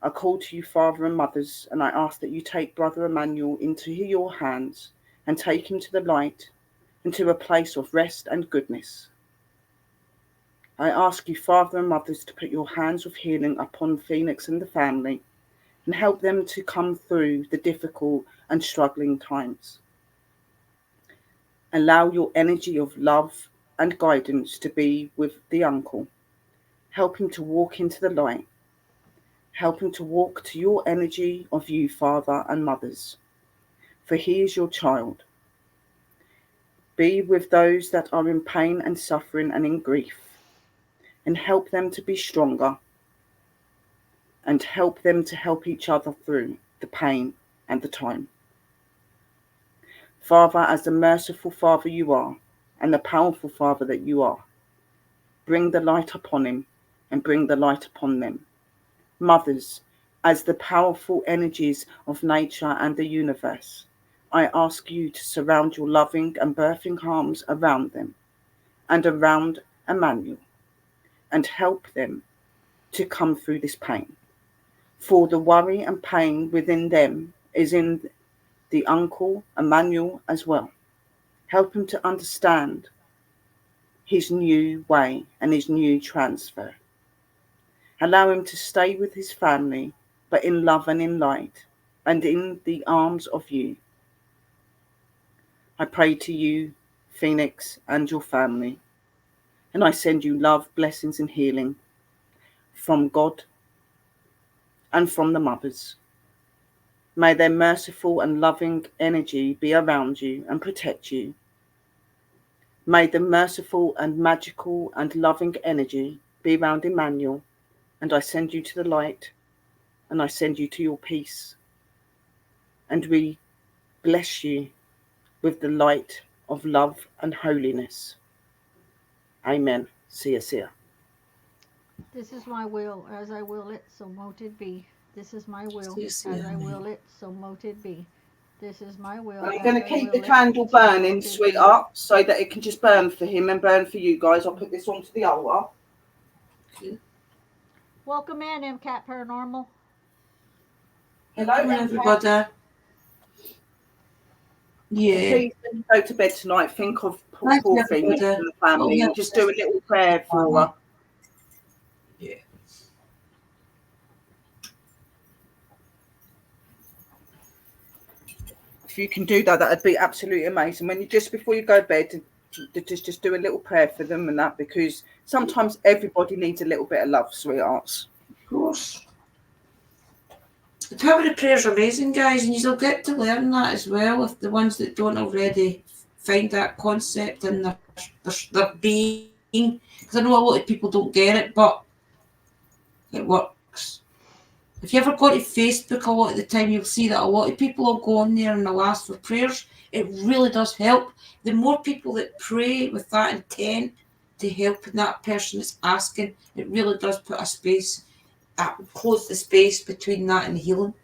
I call to you, Father and Mothers, and I ask that you take Brother Emmanuel into your hands and take him to the light and to a place of rest and goodness. I ask you, Father and Mothers, to put your hands of healing upon Phoenix and the family and help them to come through the difficult and struggling times. Allow your energy of love and guidance to be with the uncle. Help him to walk into the light. Help him to walk to your energy of you, Father and Mothers, for he is your child. Be with those that are in pain and suffering and in grief, and help them to be stronger, and help them to help each other through the pain and the time. Father, as the merciful Father you are, and the powerful Father that you are, bring the light upon him and bring the light upon them. mothers, as the powerful energies of nature and the universe, I ask you to surround your loving and birthing arms around them and around Emmanuel and help them to come through this pain. For the worry and pain within them is in the uncle Emmanuel as well. Help him to understand his new way and his new transfer. Allow him to stay with his family, but in love and in light, and in the arms of you. I pray to you, Phoenix, and your family, and I send you love, blessings, and healing from God and from the mothers. May their merciful and loving energy be around you and protect you. May the merciful and magical and loving energy be around Emmanuel, and I send you to the light, and I send you to your peace. And we bless you with the light of love and holiness. Amen. See ya, see ya. This is my will, as I will it, so mote it be. This is my will, Yes, as I amen. will it, so mote it be. This is my will. I'm as going to I keep will the it, candle so burning, mote it be. sweetheart, so that it can just burn for him and burn for you guys. I'll put this onto the altar. Welcome in, MCAT Paranormal. Hello, everybody. Yeah. Please, when you go to bed tonight, think of Thank poor you, Phoenix everybody. and the family, and just do a little prayer for her. Yeah. If you can do that, that'd be absolutely amazing. When you just before you go to bed, just do a little prayer for them and that, because sometimes everybody needs a little bit of love, sweethearts. Of course. The power of prayer is amazing, guys, and you'll get to learn that as well if the ones that don't already find that concept in their being. Because I know a lot of people don't get it, but it works. If you ever go to Facebook a lot of the time, you'll see that a lot of people will go on there and they'll ask for prayers. It really does help. The more people that pray with that intent to help that person that's asking, it really does put a space, close the space between that and healing.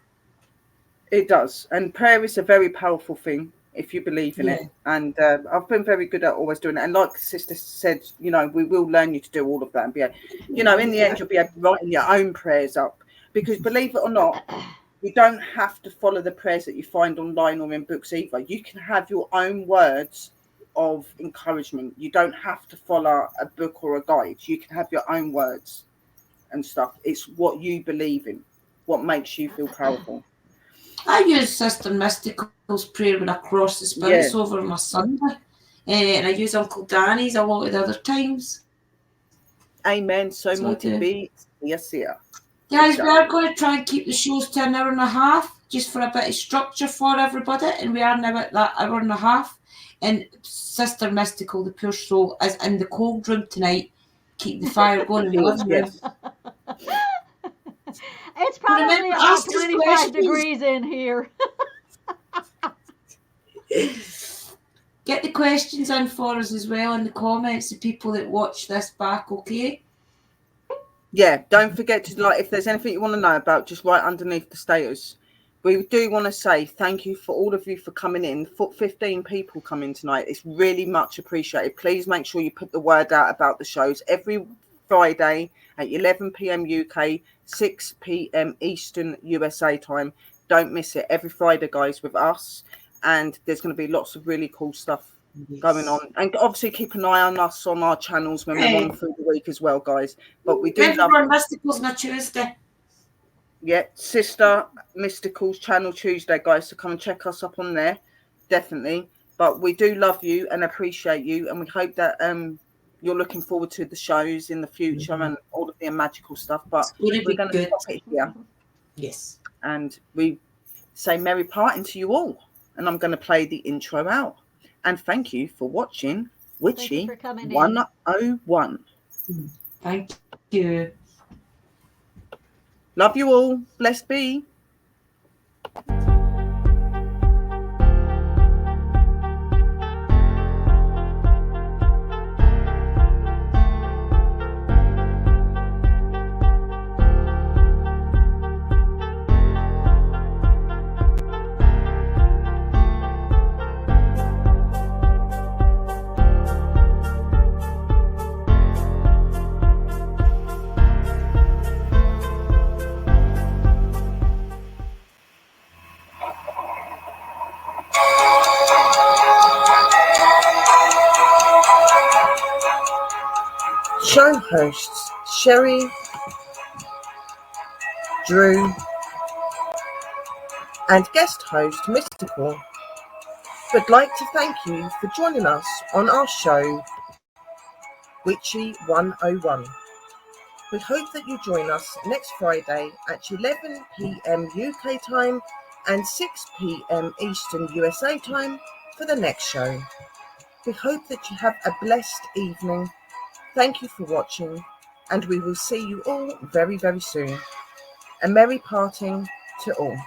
It does. And prayer is a very powerful thing if you believe in it. And I've been very good at always doing it. And like the sister said, you know, we will learn you to do all of that. And be able, you know, in the end, you'll be able to write your own prayers up. Because believe it or not, you don't have to follow the prayers that you find online or in books either. You can have your own words of encouragement. You don't have to follow a book or a guide. You can have your own words and stuff. It's what you believe in, what makes you feel powerful. I use Sister Mystical's prayer when I cross the spirits over on my Sunday. And I use Uncle Danny's a lot of the other times. Amen. So might it be. Yes, yeah. Guys, we are going to try and keep the shows to an hour and a half, just for a bit of structure for everybody. And we are now at that hour and a half. And Sister Mystical, the pure soul, is in the cold room tonight. Keep the fire going in the living room. It's probably about 25 degrees in here. Get the questions in for us as well in the comments, the people that watch this back, okay? Yeah, don't forget to, like, if there's anything you want to know about, just write underneath the status. We do want to say thank you for all of you for coming in. 15 people come in tonight. It's really much appreciated. Please make sure you put the word out about the shows every Friday at 11 p.m. UK, 6 p.m. Eastern USA time. Don't miss it. Every Friday, guys, with us. And there's going to be lots of really cool stuff going on. And obviously keep an eye on us on our channels when we're on through the week as well, guys. But we do love Mysticals on a Tuesday. Yeah, Sister Mystical's channel Tuesday, guys. So come and check us up on there. Definitely. But we do love you and appreciate you. And we hope that you're looking forward to the shows in the future and all of the magical stuff. But we're going to stop it here. Yes. And we say merry parting to you all. And I'm going to play the intro out. And thank you for watching Witchy 101. Thank you. Love you all. Blessed be. hosts, Sherry, Drew, and guest host, Mystical, would like to thank you for joining us on our show, Witchy 101. We hope that you join us next Friday at 11 p.m. UK time and 6 p.m. Eastern USA time for the next show. We hope that you have a blessed evening. Thank you for watching, and we will see you all very, very soon. A merry parting to all.